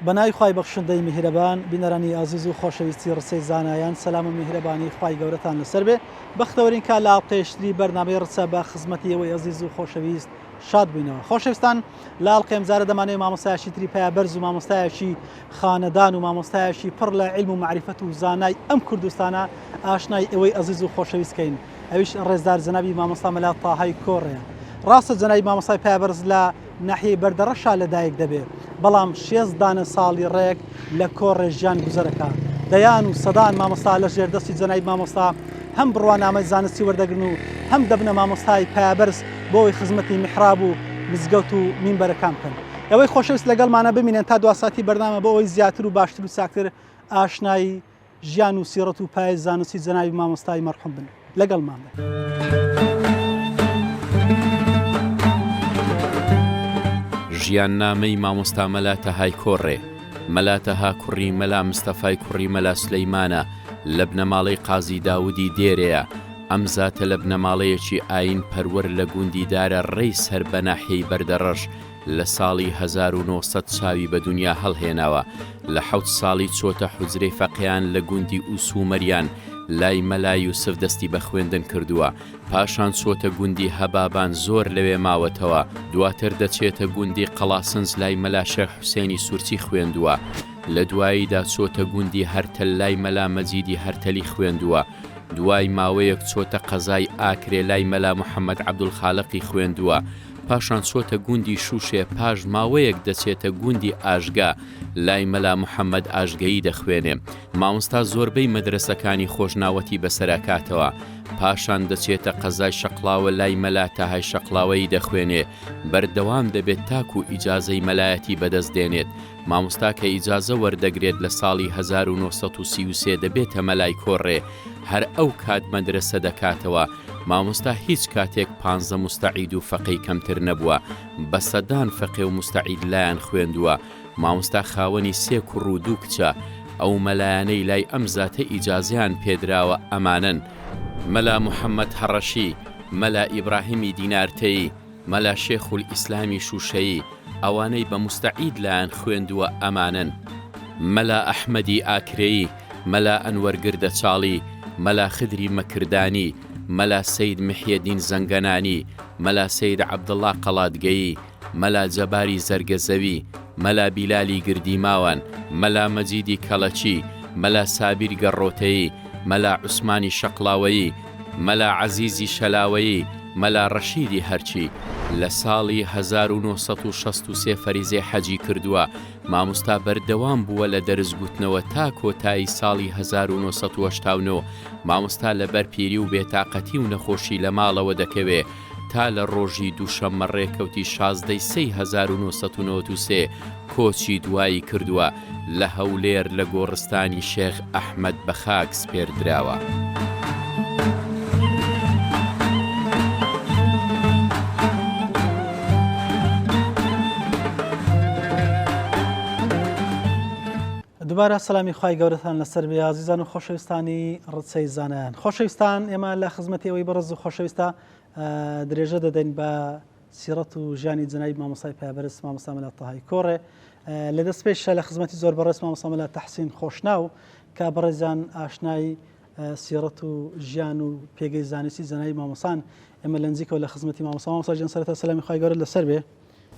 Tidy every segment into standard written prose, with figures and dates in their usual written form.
بەناوی خوای بەخشندەی میهرەبان بینەرانی ئازیز و خۆشەویستی ڕسەی زانایان سەلام و میهرەبانی خوای گەورەتان لەسەر بێ بەختەوەرین کا لە ئاڵقەیشتری بەرنامەی ڕچە بە خزمەتیەوەی ئەزیز و خۆشەویست شاد بووینەوە. خۆشەویستان لە ئاڵقەی ئەمجارە دەمانەوێت مامۆستایەکی تری پایابەرز و مامۆستایەکی خانەدان و مامۆستایەکی پڕ لە عیلم و معریفەت و زانای ئەم کوردستانە ئاشنای ئەوەی ئەزیز و خۆشەویستکەین. ئەویش ڕێزدار جەنابی مامۆستا مەلا تاهای کۆڕەیە. ڕاستە جەنابی مامۆستای پایابەرز لە ناحیەی بەردەڕەشا لەدایک دەبێت، بەڵام 6 دانە ساڵی ڕێک لە کۆڕێ ژیان گوزەرەکە. دەیان و سەدان مامۆستا لە ژێردەستی جەنابی مامۆستا هەم بڕوانامەی زانستی وەردەگرن و هەم دەبنە مامۆستای پایابەرز بۆی خزمەتی میحراب و مزگەوت و مینبەرەکان بکەن. ئەوەی خۆشەویست لەگەڵمانە بمینێن تا دواساتی بەرنامە بۆ ئەوەی زیاتر و باشتر و چاکتر ئاشنایی ژیان و سیرەت و پای زانستی جەنابی مامۆستای مەرحوم بن. لەگەڵمان بن. ژیان نامەی مامۆستا مەلا تەهای کۆڕێ. مەلا تەها کوڕی مەلا مستەفای کوڕی مەلا سولەیمانە لە بنەماڵەی قازی داودی دێرەیە. ئەم زاتە لە بنەماڵەیەکی ئاین پەروەر لە گوندیدارە ڕێی سەر بە ناحیەی بەردەڕەش لە ساڵی 1900 چاوی بە دنیا هەڵهێناوە. لە 7 ساڵی چۆتە حوجرەی فەقیان لە گوندی ئوسومەریان لای مەلا یوسف دەستی بە خوێندن کردووە. پاشان چۆتە گوندی هەبابان زۆر لەوێ ماوەتەوە. دواتر دەچێتە گوندی قەڵاسنج لای مەلا شێخ حوسێنی سورچی خوێندووە. لە دواییدا چۆتە گوندی هەرتەل لای مەلا مەجیدی هەرتەلی خوێندووە. دوای ماوەیەک چۆتە قەزای ئاکرێ لای مەلا محەممەد عەبدولخالقی خوێندووە. پاشان چۆتە گوندی شوشێ، پاش ماوەیەک دەچێتە گوندی ئاژگا لای مەلا محەممەد ئاژگەیی دەخوێنێ. مامۆستا زۆربەی مەدرسەکانی خۆشناوەتی بەسەرکاتەوە. پاشان دەچێتە قەزای شەقڵاوە لای مەلا تاهای شەقڵاوەی دەخوێنێ. بەردەوام دەبێت تاکو ئیجازەی مەلایەتی بەدەست دێنێت. مامۆستا کە ئیجازە وەردەگرێت لە ساڵی 1933 دەبێتە مەلای کۆڕێ. هەر ئەو کات مەدرسە دەکاتەوە. مامۆستا هیچ کاتێک 15 مستعید و فەقەی کەمتر نەبووە. بە سەدان فەقێ و مستعید لایەن خوێندووە. مامۆستا خاوەنی 3 کوڕ و 2 کچە. ئەو مەلایانەی لای ئەم زاتە ئیجازیان پێدراوە ئەمانن: مەلا محەممەد هەڕەشی، مەلا ئیبراهیمی دینارتەیی، مەلا شێخول ئیسلامی شوشەیی. ئەوانەی بە مستعید لایەن خوێندووە ئەمانن: مەلا ئەحمەدی ئاکرێیی، مەلا ئەنوەرگردە چاڵی، مەلا خدری مەکردانی، مەلا سەید محیەدین زەنگەنانی، مەلا سەید عەبدڵڵا قەڵاتگەیی، مەلا جەباری زەرگەزەوی، مەلا بیلالی گردیماوان، مەلا مەجیدی کەڵەچی، مەلا سابیر گەڕۆتەیی، مەلا عوسمانی شەقڵاوەیی، مەلا عەزیزی شەلاوەیی، مەلا ڕەشیدی هەرچی. لە ساڵی 1963 فەریزەی حەجی کردووە. مامۆستا بەردەوام بووە لە دەرزگوتنەوە تا کۆتایی ساڵی 1989. مامۆستا لەبەر پیری و بێتاقەتی و نەخۆشی لە ماڵەوە دەکەوێ تا لە ڕۆژی دووشەممە ڕێکەوتی 16 1993 کۆچی دوایی کردووە لە هەولێر لە گۆڕستانی شێخ ئەحمەد بە خاک سپێردراوە. دووبارە سەلامی خوای گەورەتان لەسەر بێ ئازیزان و خۆشەویستانی ڕچەی زانایان. خۆشەویستان، ئێمە لە خزمەتیەوەی بەڕز و خۆشەویستە درێژە دەدەین بە سیرەت و ژیانی جەنابی مامۆستای پایابەرز مامۆستا مەلا تاهای کۆڕێ. لە دەست پێشە لە خزمەتی زۆر بەڕێز مامۆستا مەلا تەحسین خۆشناو کە بەڕێزان ئاشنایی سیرەت و ژیان و پێگەی زانستی جەنابی مامۆستان. ئێمە لە نزیکەوە لە خزمەتی مامۆستا. مامۆستا جان سەرەتا سەلامی خوای گەورەت لەسەر بێ.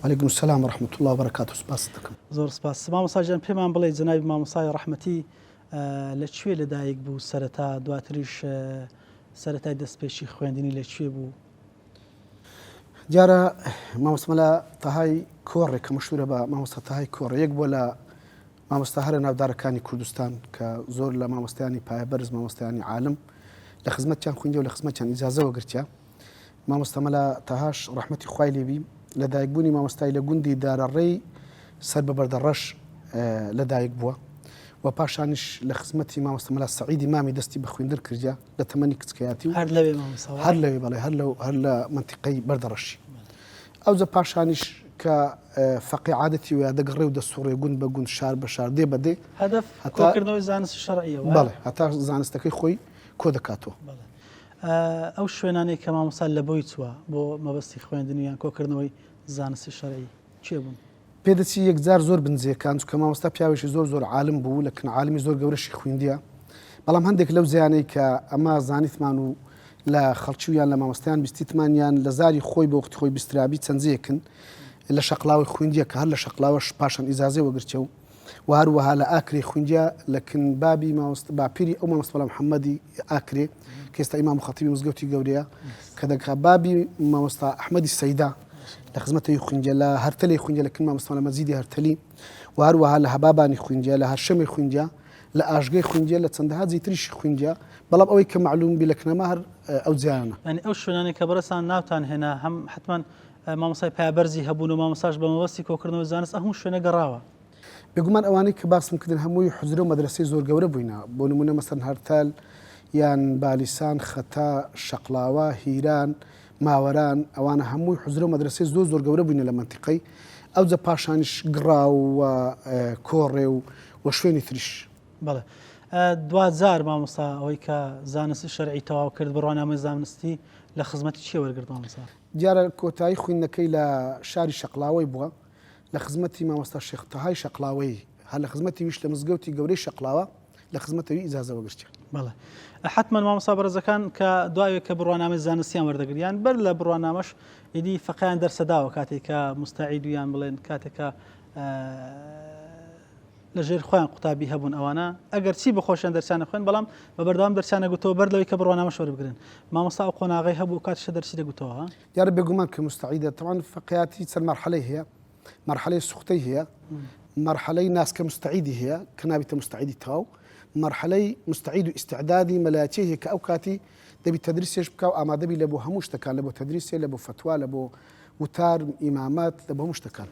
وعلیکم السلام ورحمة الله وبركاته. سپاس دەکەم. زۆر سپاس. مامۆستا جان پێمان بڵێ جەنابی مامۆستای ڕەحمەتی لەکوێ لەدایک بوو، سەرەتا دواتریش سەرەتای دەستپێشی خوێندنی لەکوێ بوو؟ دیارە مامۆستا مەلا تاهای کۆڕێ کە مەشهورە بە مامۆستا تاهای کۆڕێ، یەک بۆ لە مامۆستا هەرە ناودارەکانی کوردستان کە زۆر لە مامۆستایانی پایەبەرز، مامۆستایانی عالم لە خزمەتیان خوێندی و لە خزمەتیان ئیجازە وەگرتیا. مامۆستا مەلا تاهاش ڕەحمەتی خوای لێبی لەدایکبوونی مامۆستای لە گوندی دارەڕێی سەر بە بەردەڕەش لەدایک بووە و پاشانیش لە خزمەتی مامۆستا مەلا سەعیدی مامی دەستی بە خوێندن کردیا لە تەمەنی کچکەیاتی و هەر لەوێ مامۆستا، هەر لەوێ بەڵێ هەر لە منتیقەی بەردەڕەشی. ئەوجە پاشانیش کە فەقی عادەتی و دەگەڕێ و دەسوڕێ گوند بە گوند، شار بە شار، دێ بەدێ هەدەف کۆکردنەوەی زانستی شەرعیەوە. بەڵێ هەتا زانستەکەی خۆی کۆ دەکاتەوە. ئەو شوێنانەی کە مامۆستا لە بۆی چووە بۆ مەبەستی خوێندنیان کۆکردنەوەی زانستی شەرعی چێ بوون؟ پێدەچی یەکجار زۆر بنجێکان چکە مامۆستا پیاوێکی زۆر عالم بوو لەکن عالمی زۆر گەورەشی خوێندیە بەڵام هەندێک لەو زیانەی کە ئەمە زانیتمان و لە خەڵکییان لە مامۆستایان بیستیتمانیان لە زاری خۆی بۆ وەختی خۆی بیسترابی چەندجەیەکن لە شەقلاوی خوێندیە کە هەر لە شەقلاوەش پاشان ئیزازێ وەگرچە و هەروەها لە ئاکرێ خوێندیا لەکن بابی باپیری ئەو مامۆستا محەممەدی ئاکرێ کە ئێستا ئیمام خەتیبی مزگەوتی گەورەیە کە دەکا بابی مامۆستا ئەحمەدی سەیدا لە خزمەتەوەی خوێندیا لە هەرتەلەی خوێندیا لەکن مامۆستا لە مەزیدی هەرتەلی و هەروەها لە هەبابانی خوێندیا لە هەرشەمی خوێندیا لە ئاژگەی خوێندیا لە چەندەها جیتریشی خوێندیا بەڵام ئەوەی کە معلوم بی لە کنەما هەر ئەو جیانە ینی ئەو شوێنانی کە بەرەسان ناوتان هێنا هەم حتمما مامۆسای پایبەرزی هەبوون و مامۆساش بە مەبەستی کۆکردنەوە زانست هەموو شوێنە گەڕاوە بێگومان ئەوانەی کە باسم کردن هەمووی حوزرە و مەدرسەی زۆر گەورە بووینە بۆ نمونە مەسەن هەرتال یان بالیسان خەتا شەقلاوە هیران ماوەران ئەوانە هەمووی حوزرە و مەدرسەی زۆر گەورە بووینە لە منتیقەی ئەو جە پاشانیش گڕاو و کۆڕێ و شوێنی تریش بەڵێ دوزار مامۆستا ئەوەی کە زانستی شەرعی تەواو کرد بڕوانامەی زانستی لە خزمەتی چی وەرگرت مامۆستا دیارە کۆتایی خوێندنەکەی لە شاری شەقلاوەی بووە لە خزمەتی مامۆستا شێخ تەهای شەقلاوەی هەر لە خزمەتی ویش لە مزگەوتی گەورەی شەقلاوە لە خزمەتەوەی ئیجازە وەگرتە بەڵێ حتمما مامۆستا بەڕێزەکان کە دوایە کە بڕوانامەی زانستیان وەردەگریان بەر لە بڕوانامەش ئیدی فەقیان دەرسەداوە کاتێک کە مستعیدویان بڵێن کاتێکە لە ژێر خۆیان قوتابی هەبوون ئەوانە ئەگەر چی بخۆشیان دەرسیانە خوێن بەڵام بە بەردەوام دەرسیانە گوتەوە بەر لەوەی کە بڕوانامەش وەربگرن مامۆستا ئەو قۆناغی هەبوو کاتیشە دەرسی دەگوتەوە دیارە بێگومان کە مستعیدە تەوان فەقیاتی چەند مەرحەلەی هەیە مرحلەی سوختەی هەیە مرحلەی ناسکە مستعیدی هەیە کە نابێتە مستعیدی تەواو مرحلەی مستعید و ئیستعدادی مەلایەتی هەیە کە ئەو کاتی دەبی تەدریسێش بکە و ئامادەبی لە بۆ هەموو شتەکان لە بۆ تەدریسێ لە بۆ فتوا لە بۆ وتار ئیمامات لە بۆ هەموو شتەکان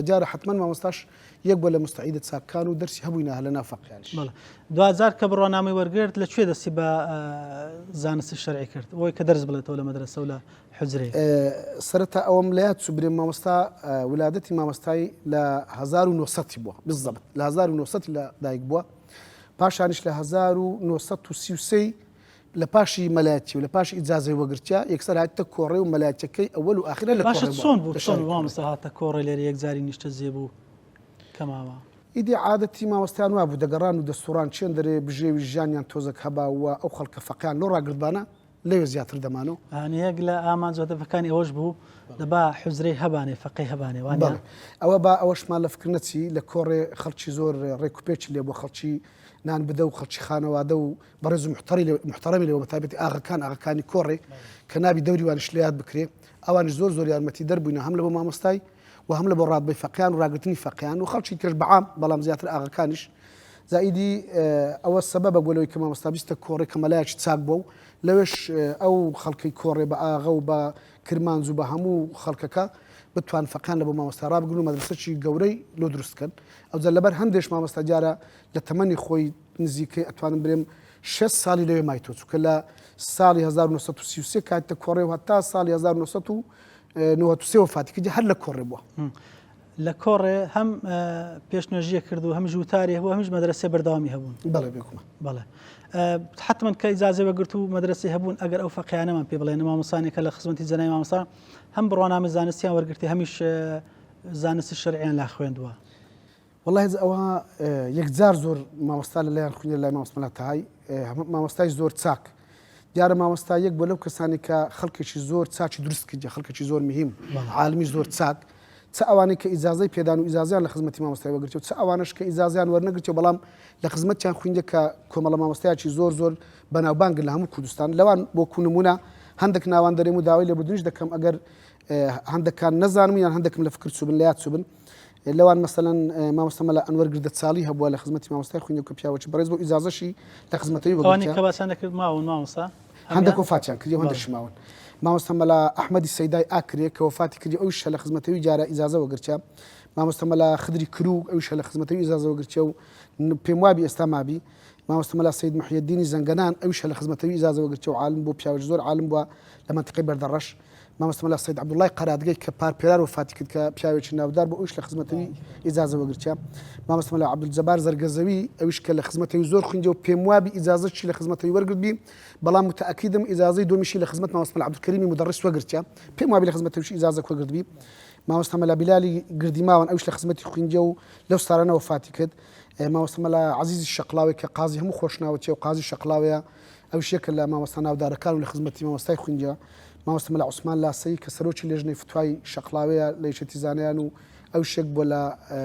جارە حتمما مامۆستاش یەک بۆ لە مستعیدە چاکان و دەرسی هەبووینە لە ناو فەقیانیش دوزار کە بڕوانامەی وەرگرت لەکوێ دەستی بە زانستی شەرعی کرد ئەوەی کە دەرس بڵێتەوە لە مەدرسە و لە حوزرێ سەرەتا ئەوەم لات سوبرێ مامۆستا ولادەتی مامۆستای لە 1970 بووە بالضبط لە 1970 لە دایک بووە پاشانیش لە 1933 لە پاشی مەلایەتی و لە پاشی ئیجازەی وەگرتیا یەکسەر هاتە کۆڕێ و مەلایەتەکەی ئەوەل و ئاخرە لە باشە چۆن بوو چۆن مامۆستا هاتە کۆڕێ لێرە یەکجاری نیشتە جێ بوو کەماوە ئیدی عادەتی مامۆستایان وا بوو دەگەڕان و دەسوڕان چێن دەرێ بژێوی ژیانیان تۆزەک هەباوە ئەو خەڵکە فەقیان لۆ ڕاگردبانە لەوێ زیاتر دەمانەوە یەک لە ئامانجۆدەفەکانی ئەوەش بوو دەبا حوزرەی هەبانێ فەقەی هەبانێ وانە ئەوە با ئەوەشمان لە فکر نەچی لە کۆڕێ خەڵکی زۆر ڕێکوپێکی لێ بۆ خەڵکی نان بدە و خەڵکی خانەوادە و بەڕێز و محتەرەمی لەوە بەتابەتی ئاغاکانی کۆڕێ کە نابی دەوریوانش لە یاد بکرێ ئەوانش زۆر یارمەتی دەربووینە هەم لە بۆ مامۆستای و هەم لە بۆ ڕادبەی فەقیان و ڕاگرتنی فەقیان و خەڵکی کەش بەعام بەڵام زیاتر ئاغاکانیش زائیدی ئەوە سەبەبە بۆ لەوەی کە مامۆستا بیستە کۆڕێ کە مەلایەکی چاک بوو لەوێش ئەو خەڵکی کۆڕێ بە ئاغا و بە کرمانز و بە هەموو خەڵکەکە بتوان فەقیان لە بۆ مامۆستا ڕابگرن و مەدرسەی گەورەی لۆ دروستکەن ئەوجا لەبەر هەندێش مامۆستا دیارە لە تەمەنی خۆی نزیکەی ئەتوانم برێم 6 ساڵی لەوێ مایتۆ چووکە لە ساڵی 1933 کاتە کۆڕێ و هەتا ساڵی 1993 وفاتی کردی هەر لە کۆڕێ بووە لە کۆڕێ هەم پێشنێژیە کرد و هەم ژووتاری هەبوو هەمیش مەدرسێ بەردەوامی هەبوون بەڵێ بێکومە بەڵێ حتمما کە ئیجازە وەرگرت و مەدرسەی هەبوون ئەگەر ئەو فەقیانەمان پێ بڵێن مامۆسانێکە لە خزمەتی جەنای مامۆستا هەم بڕوانامەی زانستیان وەرگرتی هەمیش زانستی شەرعیان لا خوێندووە والله ئەوە یەکجار زۆر مامۆستا لەلایەن خوێنە لای مامۆستا تەهای مامۆستای زۆر چاک دیارە مامۆستا یەک بۆ لەو کەسانی کە خەڵکێکی زۆر چاکی دروست کردی خەڵکێکی زۆر مهم عالمی زۆر چاک چ ئەوانەی کە ئیجازەی پێدان و ئیجازیان لە خزمەتی مامۆستای وەرگرتەوە چ ئەوانش کە ئیجازیان وەرنەگرتەوە بەڵام لە خزمەتیان خوێندە کە کۆمەڵە مامۆستایەکی زۆر بەناوبانگ لە هەموو کوردستان لەوان بۆ نمونە هەندێک ناوان دەرێم و داوای لە بودنیش دەکەم ئەگەر هەندێکان نەزانم یان هەندێکم لە فکر چوبن لە یاد چوبن لەوان مەسەلەن مامۆستا مەلا ئەنوەر گردەچاڵی هەبووە لە خزمەتی مامۆستای خوێندە کە پیاوەکی بەڕێز بۆ ئیجازەشی لە خزمەتەوەی ئەوانەی کە باسان دەکرد ماون مامۆستا هەندێک وفاتیان کردی هەندێک ماون مامۆستا مەلا ئەحمەدی سەیدای ئاکرێ کە وفاتی کردی ئەوش لە خزمەتەوەی جارە ئیجازە وەرگرتە مامۆستا مەلا خدری کرو ئەوش لە خزمەتەوەی ئیجازە وەرگرتە و پێم وابی ئێستا مابی مامۆستا مەلا سەید محیدینی زەنگەنان ئەوش لە خزمەتەوەی ئیجازە وەرگرتە و عالم بۆ پیاوەکی زۆر عالم بووە لە منتیقەی بەردەڕەش مامۆستا مەلا سەید عەبدوڵڵای قەرادگەی کە پارپێرار وفاتی کرد کە پیاوێکی ناودار بۆ ئەوش لە خزمەتەوەی ئیجازە وەرگرتە مامۆستا مەلا عەبدولجەبار زەرگەزەوی ئەوش کە لە خزمەتەوەی زۆر خوێندە و پێم وابی ئیجازەی لە خزمەتەوەی وەرگرتبی بەڵام متأكدم ئیجازەی دومیشی لە خزمەت مامۆستا مەلا عەبدولکەریمی مدەڕس وەرگرتە پێم وابی لە خزمەتەوەی ئیجازە وەرگرتبی مامۆستا مەلا بیلالی گردیماوان ئەوش لە خزمەتی خوێنجە و لەو سارانە وفاتی کرد مامۆستا مەلا عەزیزی شەقلاوی کە قازی هەموو خۆشناوەتیە و قازی شەقلاوەیە ئەوش یەکە لە مامۆستا ناودارەکان و لە خزمەتی مامۆستای خوێنجە مامۆستا مەلا عوسمان لاسەی کە سەرۆکی لێژنەی فتوای شەقلاوەیە لە یەکێتی زانایان و ئەوش یەک بۆ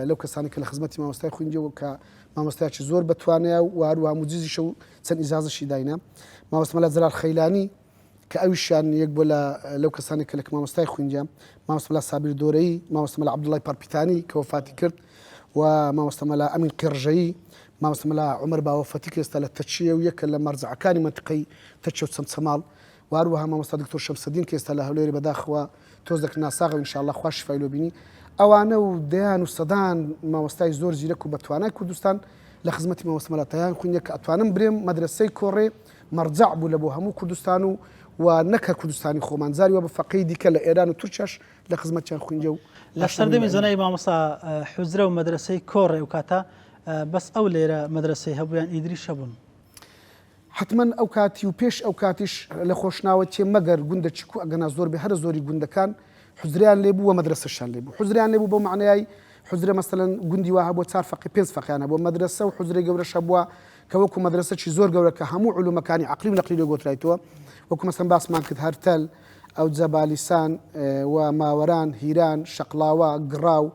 لەو کەسانی کە لە خزمەتی مامۆستای خوێنجە و کە مامۆستایکی زۆر بەتوانەیە و هەروەها موجزیشە و چەند ئیجازەشی داینە مامۆستا مەلا جەلال خەیلانی کە ئەویشیان یەک بۆ لەو کەسانی کە لە مامۆستای خوێنجە مامۆستا مەلا سابیر دۆرەیی مامۆستا مەلا عەبدوڵڵای پارپیتانی کە وفاتی کرد و مامۆستا مەلا ئەمین قێڕژەیی مامۆستا مەلا عومەر باوەفەتی کە ئێستا لە تەچیە و یەکە لە مەرجەعەکانی مەنتیقەی تەچە و چەمچەماڵ و هەروەها مامۆستا دکتۆر شەمسەدین کە ئێستا لە هەولێری بەداخەوە تۆز دەکرد ناساغ و ئینشاءالله خوا شیفای لێ بینی ئەوانە و دەیان و سەدان مامۆستای زۆر زیرەک و بەتوانای کوردستان لە خزمەتی مامۆستا مەلا تەیان خوێنجە کە ئەتوانم برێم مەدرسەی کۆڕێ مەرجەع بوو لە بۆ هەموو کوردستان و نەکە کوردستانی خۆمان زاری وە بە فەقەی دیکە لە ئێران و تورکیاش لە خزمەتیان خوێنجە و لە سەردەمی زانای مامۆستا حوزرە و مەدرسەی کۆڕێ و کاتە بەس ئەو لێرە مەدرسەی هەبوویان ئیدریش هەبوون حتمما ئەو کاتی و پێش ئەو کاتیش لە خۆشناوەتیە مەگەر گوندە چیک و ئەگەنا زۆر بێ هەر زۆری گوندەکان حوزریان لێبوو و مەدرسەشان لێبوو حوزریان لێبوو بۆ معنای حوزرە مەسەلەن گوندی وا هەبووە 4 فەقی 5 فەقیانە بۆ مەدرسە و حوزرەی گەورەش هەبووە کە وەکو مەدرسەی زۆر گەورە کە هەموو علومەکانی عەقلی و نەقلی لێ گۆترایتەوە وەکو مەسەلەن باسمان کرد هەرتەل ئەو جەبالیسان و ماوەران هیران شەقلاوە گڕاو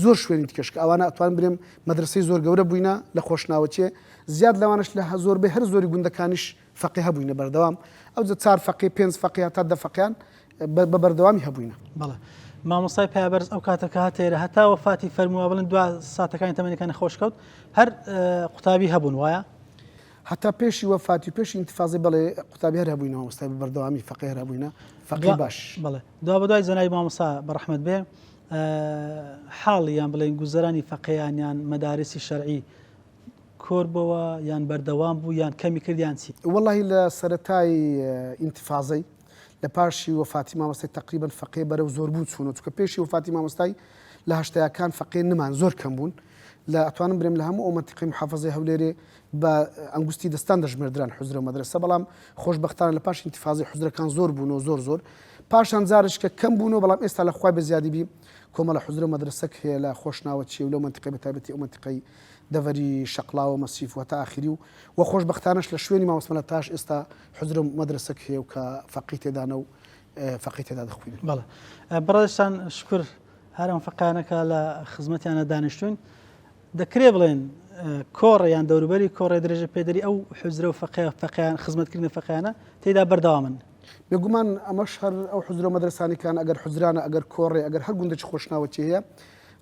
زۆر شوێنی تکەش کە ئەوانە ئەتوان برێم مەدرسەی زۆر گەورە بووینە لە خۆشناوەتیە زیاد لەوانش لە زۆربەی هەر زۆری گوندەکانیش فەقی هەبووینە بەردەوام ئەو 4 فەقی 5 فەقی تا 10 فەقیان بە بەردەوامی هەبووینە بەڵێ مامۆستای پایبەرز ئەو کاتەکە هاتێرە هەتا وەفاتی فەرمووە بڵن دو ساتەکانی تەمەنیەکانی خۆشکەوت هەر قوتابی هەبوون وایە حتا پێشی وەفاتی و پێشی ئینتیفازی بڵێ قوتابی هەر هەبووینەوە مامۆستای بەردەوامی فەقی هەر هەبووینە فەقی باش بڵێ دوا بەدوای زەنای مامۆستا بەڕەحمەت بێ حاڵیان بڵێن گوزەرانی فەقییان مەدارسی شەرعی کۆربەوە یان بەردەوام بوو یان کەمی کردیان چی واللهی لە سەرەتای ئینتیفازەی لە پاشی وەفاتی مامۆستای تقریبا فەقێ بەرەو زۆر بوو چوونەوە چونکە پێشی وەفاتی مامۆستای لە هەشتەیەکان فەقێ نمان زۆر کەم بوون لە ئەتوانم برێم لە هەموو ئەو مەنتیقەی محافەزەی هەولێرێ بە ئەنگوستی دەستان دەژمێردران حوزرە و مەدرسە بەڵام خۆشبەختانە لە پاش ئینتیفازی حوزرەکان زۆر بوونەوە زۆر پاشان زارش کە کەم بوونەوە بەڵام ئێستا لە خوای بەزیادی بی کۆمەڵە حوزرە و مەدرسەک هەیە لە خۆشناوەتی و لەو مەنتیقەی بەتایبەتی ئەو مەنتیقەی دەڤەری شەقلاوە مەسیف و تا ئاخری و خۆشبەختانەش لە شوێنی مامۆستا مەلا تاش ئێستا حوزرە و مەدرسەک هەیە و کە فەقی تێدانە و فەقی تێدا دەخوێنن بەڵێ بەڕێستان شکر هەرم فەقانەکە لە خزمەتیانە دانیشتوون دەکرێ بڵێن کۆڕ یان دەوروبەری کۆڕێ درێژە پێدەری ئەو حوزرە و فەقیان خزمەتکردنی فەقیانە تێدا بەردەوامن بێگومان ئەمەش هەر ئەو حوزرە و مەدرسانیکان ئەگەر حوزرانە ئەگەر کۆڕێ ئەگەر هەر گوندەی خۆشناوەتی هەیە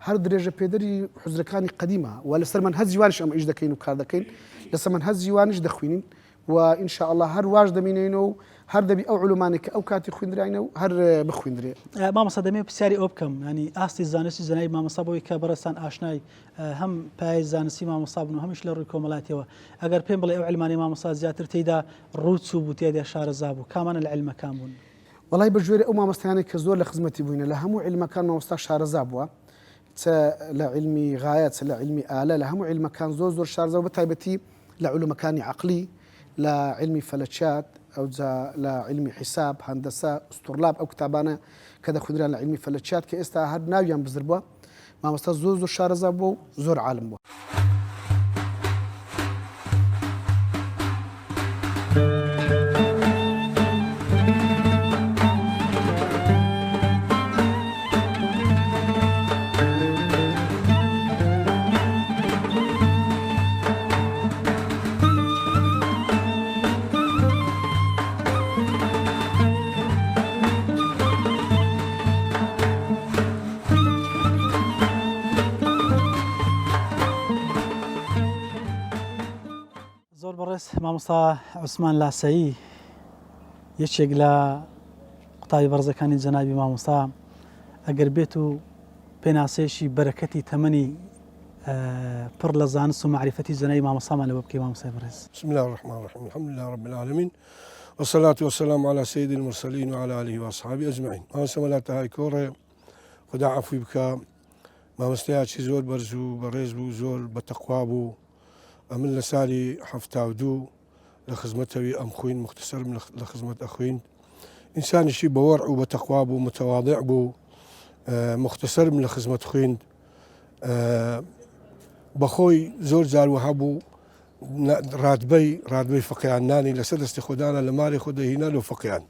هەر درێژە پێدەری حوزرەکانی قەدیمە و لەسەر منهەج جیوانیش ئەمە ئیش دەکەین و کار دەکەین لەسەر منهەج جیوانیش دەخوێنین و ئینشاءالله هەر واش دەمینێنەوە و هەر دەبی ئەو علومانی کە ئەو کاتی خوێندراینە و هەر بخوێندرێ مامۆستا دەمێ پرسیاری ئەو بکەم ینی ئاستی زانستی زەنای مامۆستا بۆی کە بەڕێستان ئاشنای هەم پای زانستی مامۆستا بوون و هەمیش لە ڕووی کۆمەڵاتیەوە ئەگەر پێم بڵێ ئەو علمانی مامۆستا زیاتر تێیدا ڕووچوو بوو تێدا شارەزا بوو کامانە لە علمەکان بوون وڵای بەژێرە ئەو مامۆستایانی کە زۆر لە خزمەتی بووینە لە هەموو علمەکان مامۆستا شارەزا بووە لە علمی غایەت لە علمی ئالە لە هەموو علمەکان زۆر شارەزا و بەتایبەتی لە علومەکانی عەقلی لە علمی فەلەکیات ئەو لە علمی حیساب هەندەسە ئوستورلاب ئەو کتابانە کە دەخوێنران لە علمی فەلەکیات کە ئێستا هەر ناویان بزر بووە مامۆستا زۆر شارەزا بووە و زۆر عالم بووە مامۆستا عوسمان لاسەیی یەکێک لە قوتابی بەڕزەکانی جەنابی مامۆستا ئەگەر بێت و پێناسەیەشی بەرەکەتی تەمەنی پڕ لە زانست و معرفەتی جەنابی مامۆستامان لەوە بکەی مامۆستای بەڕێز بسم الله الرحمن الرحيم الحمد لله رب العالمين والصلاة والسلام على سيد المرسلين وعلى آله وأصحابه أجمعين مامۆستا مەلا تەهای کۆڕێ خدا عەفوی بکە مامۆستایەکی زۆر بەرز و بەڕێز بوو زۆر بەتەقوا بوو ئەمن لە ساڵی 72 لە خزمەتەوی ئەم خوین مختصرم لە خزمەت ئەخوین ئینسانیشی بەوەڕع و بەتەقوا بوو متەواضع بوو مختصر من لخزمة خوين بخوي زور جار وهبو راتبي فقيان ناني لسدست خدانا لمالي خدي هنا لو فقيان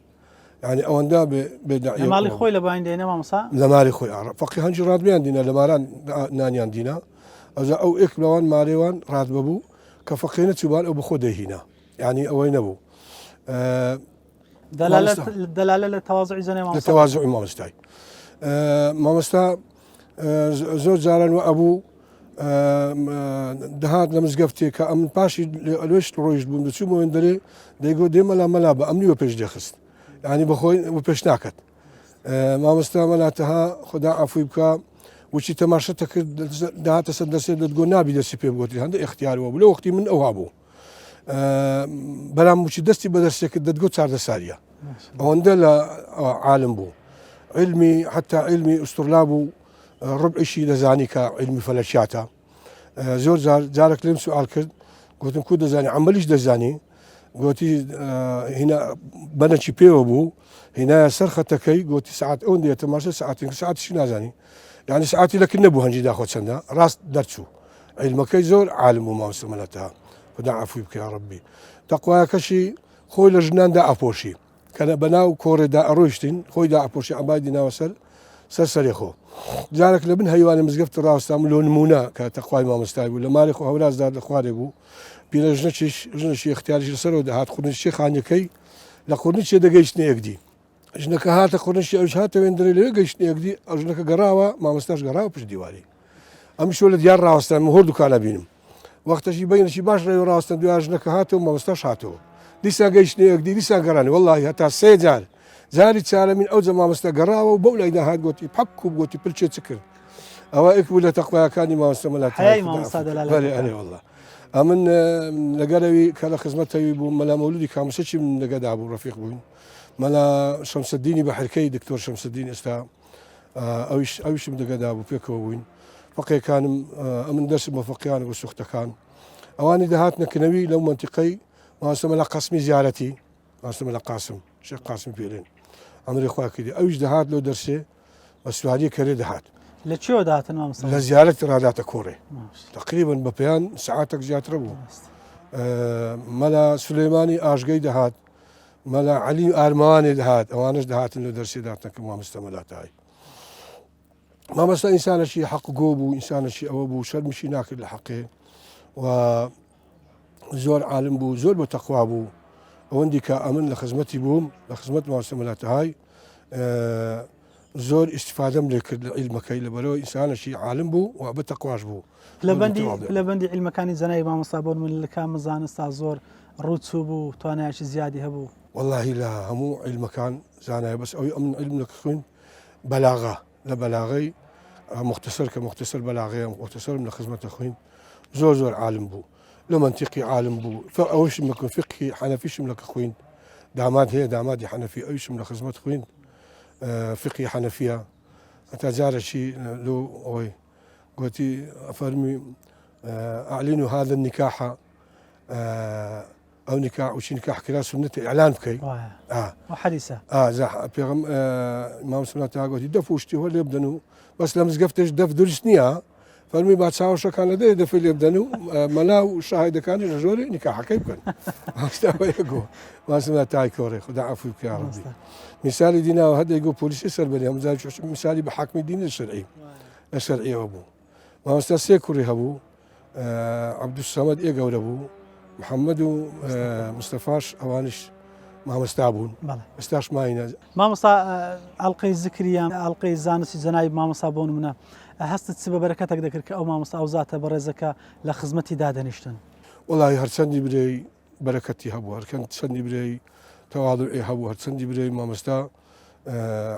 يعني أوندا بدع مالي خوي لباين دينا ما مسا لمالي خوي فقيان جي راتبي عندنا لمالان ناني عندنا أو إكبلوان ماليوان راتبو كفقينة تبان أو بخدي هنا يعني أوين أبو دلالة للتواضع زين ما للتواضع ما مستاي ما مستا زوج زارن وأبو دهات لمزقفتي كأمن باشي الوش رويش بوم شو مو يندري ديقول ديما لا ملا بأمني وبيش دخست يعني بخوي وبيش ناكت ما مستا ملاتها خدا عفوي بكا وشي تماشتك دهات سدسي تقول نابي دسي بيه بقولي هذا اختياري وبلو وقتي من أوهابو بلا مش دستي بدرسك تقول صار دسارية وعندنا عالم بو علمي حتى علمي استرلابو ربع شيء دزاني كعلمي فلشاتا زور زارك لم سؤال كرد قلت كود دزاني عمليش دزاني قلتي هنا بنا شي بيوبو هنا سرختكي قلت ساعات اوندي تماشى ساعات شي نازاني يعني ساعاتي لكن نبو هنجي داخل سنة راس درتشو علمك زور عالم وما مستملتها خدا عفو بك يا ربي تقوى كشي خوي لجنان دا ابوشي كان بناو كوري دا اروشتين خوي دا ابوشي عبادنا وسل سرسريخو جارك لبن هيوان مزقفت الراس تعملوا نمونه كتقوى ما مستايب ولا مالك وهولاز دار الاخوان يبو بين جنشي اختياري سرو هات خرن الشيخ عنكي لقرنش دقيشني يقدي جنك هات خرنش اوش هات وين دري لقيشني يقدي اجنك قراوه ما مستاش قراوه بش ديوالي امشي ولد يار راس مهردو كان بينم وقت شي بين شي باش راس اجنك هاتو ما مستاش هاتو لسه قيشني يقدي لسه قراني والله حتى سيجال زاري تسالة من أوزا ما مستقراوة وبولا إذا هاد قوتي بحكوا بقوتي بلشة سكر أوائك ولا تقوى كاني ما مستملات حياي ما مستعد لا أنا والله أمن لقالوي كلا خزمتها يبو ملا مولودي كامسة من لقاد أبو رفيق بوين ملا شمس الدين بحركي دكتور شمس الدين استا أويش من لقاد أبو بيكو وين فقي كان أمن درس مفقيان وسوخت كان أواني دهاتنا كنوي لو منطقي ما مستملا قاسمي زيارتي ما مستملا قاسم شيخ قاسم بيلين عمري خواه كده أوش دهات لو درسي والسؤالية كري دهات لتشو دهات ما مصر لزيارة رادات كوري تقريبا ببيان ساعاتك زيات ربو ملا سليماني آشقي دهات ملا علي آرماني دهات أوانش دهات لو درسي دهاتنا كما مستملات هاي ما مستا إنسان شي حق قوبو إنسان شي أوبو شرم شي ناكل لحقه وزور عالم بو زور بتقوى بو وندي كأمن لخزمتي بوم لخزمت ما مستملات هاي زور استفادة من العلم كي لبلو إنسان شيء عالم بو وبتقواش بو لبندي علم كان زناي ما مصابون من اللي كان مزان زور روتسو بو توانا شي زيادة هبو والله لا همو علم كان زاناي بس أو أمن علم لك خوين بلاغة لبلاغي مختصر كمختصر بلاغي مختصر من خزمة خوين زور عالم بو لو منطقي عالم بو فأوش ملك فقهي حنفيش ملك خوين داماد هي دامادي حنفي أوش ملك خزمة خوين فقهي حنفية أتجار شيء لو أوي قلتي أفرمي أعلنوا هذا النكاح أو نكاح وشي نكاح كلا سنة إعلان بكي وحديثة زح بيغم ما مسمى قلتي دفوشتي هو اللي يبدنوا بس لما زقفتش دف درسنيها فرمي بعد ساعة وشا كان لديه دفع اللي يبدنوا ملاو شاهد كان رجولي نكاح كيف كان ما استوى يقول ما سمع تاي كوري خدا عفوك يا ربي مثالي دينا وهذا يقول بوليس يسر بنيهم زي مثالي بحكم الدين الشرعي أبو ما مستسير كوري أبو عبد الصمد إيه أبو محمد مصطفاش أوانش ما مستعبون مستاش ماينا ما مصا ألقي الذكريا ألقي الزانس زنايب ما مصابون منه هست تسبب بركتك ذكرك أو ما مصا أوزات برزك لخدمتي دادنشتن والله هرسندي بري بركتي هبو هرسندي بري تواضعي هبو هرسندي بري ما مستا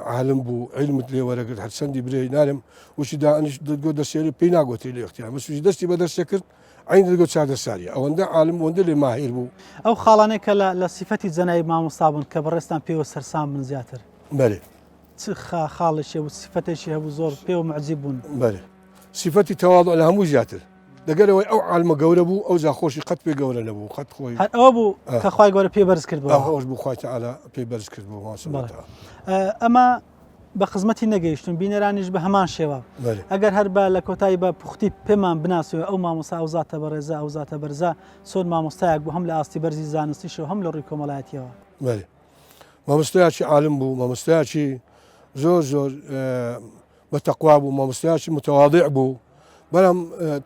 عالم بو علم لي ورقة هرسندي بري نعلم وش دا أنش تقول درسي بينا قلت لي اختيار بس وش درسي بدرس شكر عين تقول سعد السارية أو عنده عالم وعنده اللي ماهر بو أو خالانك لصفتي زنايب ما مصابون كبرستان بيو سرسام من زياتر بله تخ خالش وصفتي شيء أبو زور بيو معجبون بله صفتي تواضع لها مو زياتر دقلوا أو علم جوربو أو زاخوشي قد بيجور نبو قد خوي أبو كخواي جور بي برز كربو أو بو خواي تعالى بي برز كربو ما سمعتها أما بە خزمەتی نەگەیشتون بینەرانیش بە هەمان شێوە بله ئەگەر هەر بە لە کۆتایی بە پوختی پێمان بناسوێ ئەو مامۆستا ئەو زاتە بەڕێزە ئەو زاتە بەرزە سۆن مامۆستایەک بوو هەم لە ئاستی بەرزی زانستیشەوە هەم لە ڕووی کۆمەڵایەتیەوە بله مامۆستایەکی عالم بوو مامۆستایەکی زۆر زۆر بە تەقوا بوو مامۆستایەکی متەواضع بوو بەڵام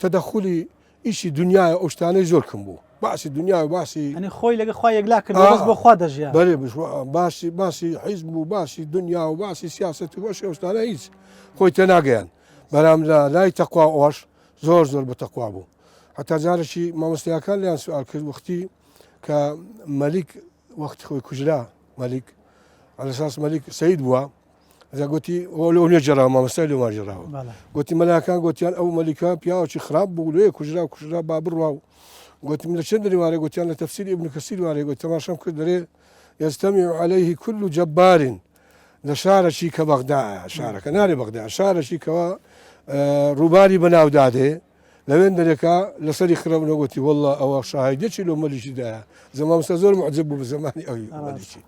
تەدەخولی ئیشی دنیای ئەو شتانەی زۆر کەم بوو باسی دنیا و باسی ئەنی خۆی لەگە خوا یەکلا کرد بەس بۆ خوا دەژیان بەێ باسی حیزب و باسی دنیا و باسی سیاست و بەش ئەوشتانە هیچ خۆی تێناگەیان بەرام لە لای تەقوا ئەوەش زۆر زۆر بە تەقوا بوو حتا جارێکی مامۆستایەکان لیان سوال کرد وەختی کە مەلیک وەختی خۆی کوژرا مەلیک علەساس مەلیک سەید بووە گوتی لەو نێجێرا مامۆستای لێوان ژێراوە گوتی مەلاکان گوتیان ئەو مەلیکە پیاوەکی خراپ بوو لێ کوژرا و کوژرا با بڕوا و گوتم لە چەند دەری وارێ گوتیان لە تەفسیری ئیبن کەسیر وارێ گوت تەماشام کرد دەرێ یەستەمیع عەلەیه کول جەبار لە شارێکی کە بەغدایە شارەکە نارێ بەغدایە شارێکی کەوە ڕووباری بەناودادێ لەوێن دەرێکا لەسەری خراونە گوتی وەڵڵا ئەوە شاهیدێکی لەو مەلیشیدایە زەمامۆستا زۆر معجب بوو بە زەمانی ئەوی مەلیکی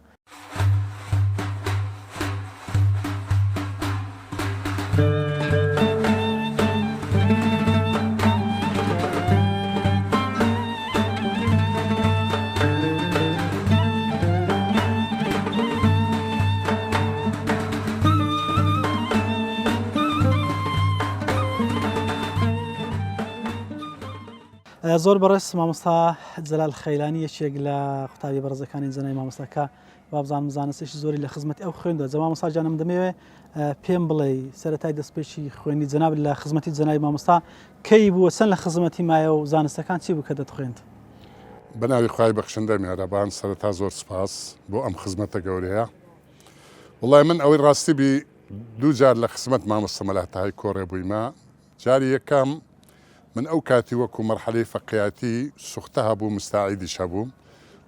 زۆر بەڕێز مامۆستا جەلال خەیلانی یەکێک لە قوتابی بەڕێزەکانی جەنای مامۆستاکە وابزانم زانستێکی زۆری لە خزمەتی ئەو خوێندووە جە مامۆستا جانم دەمەوێ پێم بڵێ سەرەتای دەستپێکی خوێنی جەناب لە خزمەتی جەنای مامۆستا کەی بووە چەند لە خزمەتی مایە و زانستەکان چی بوو کە دەتخوێند بەناوی خوای بەخشندە میهرەبان سەرەتا زۆر سپاس بۆ ئەم خزمەتە گەورەیە وڵای من ئەوەی ڕاستی بی دوو جار لە خزمەت مامۆستا مەلاتای کۆڕێ بوویمە جاری یەکەم من ئەو کاتی وەکو مەرحەلەی فەقیاتی سوختە هەبوو مستعیدیش هەبوو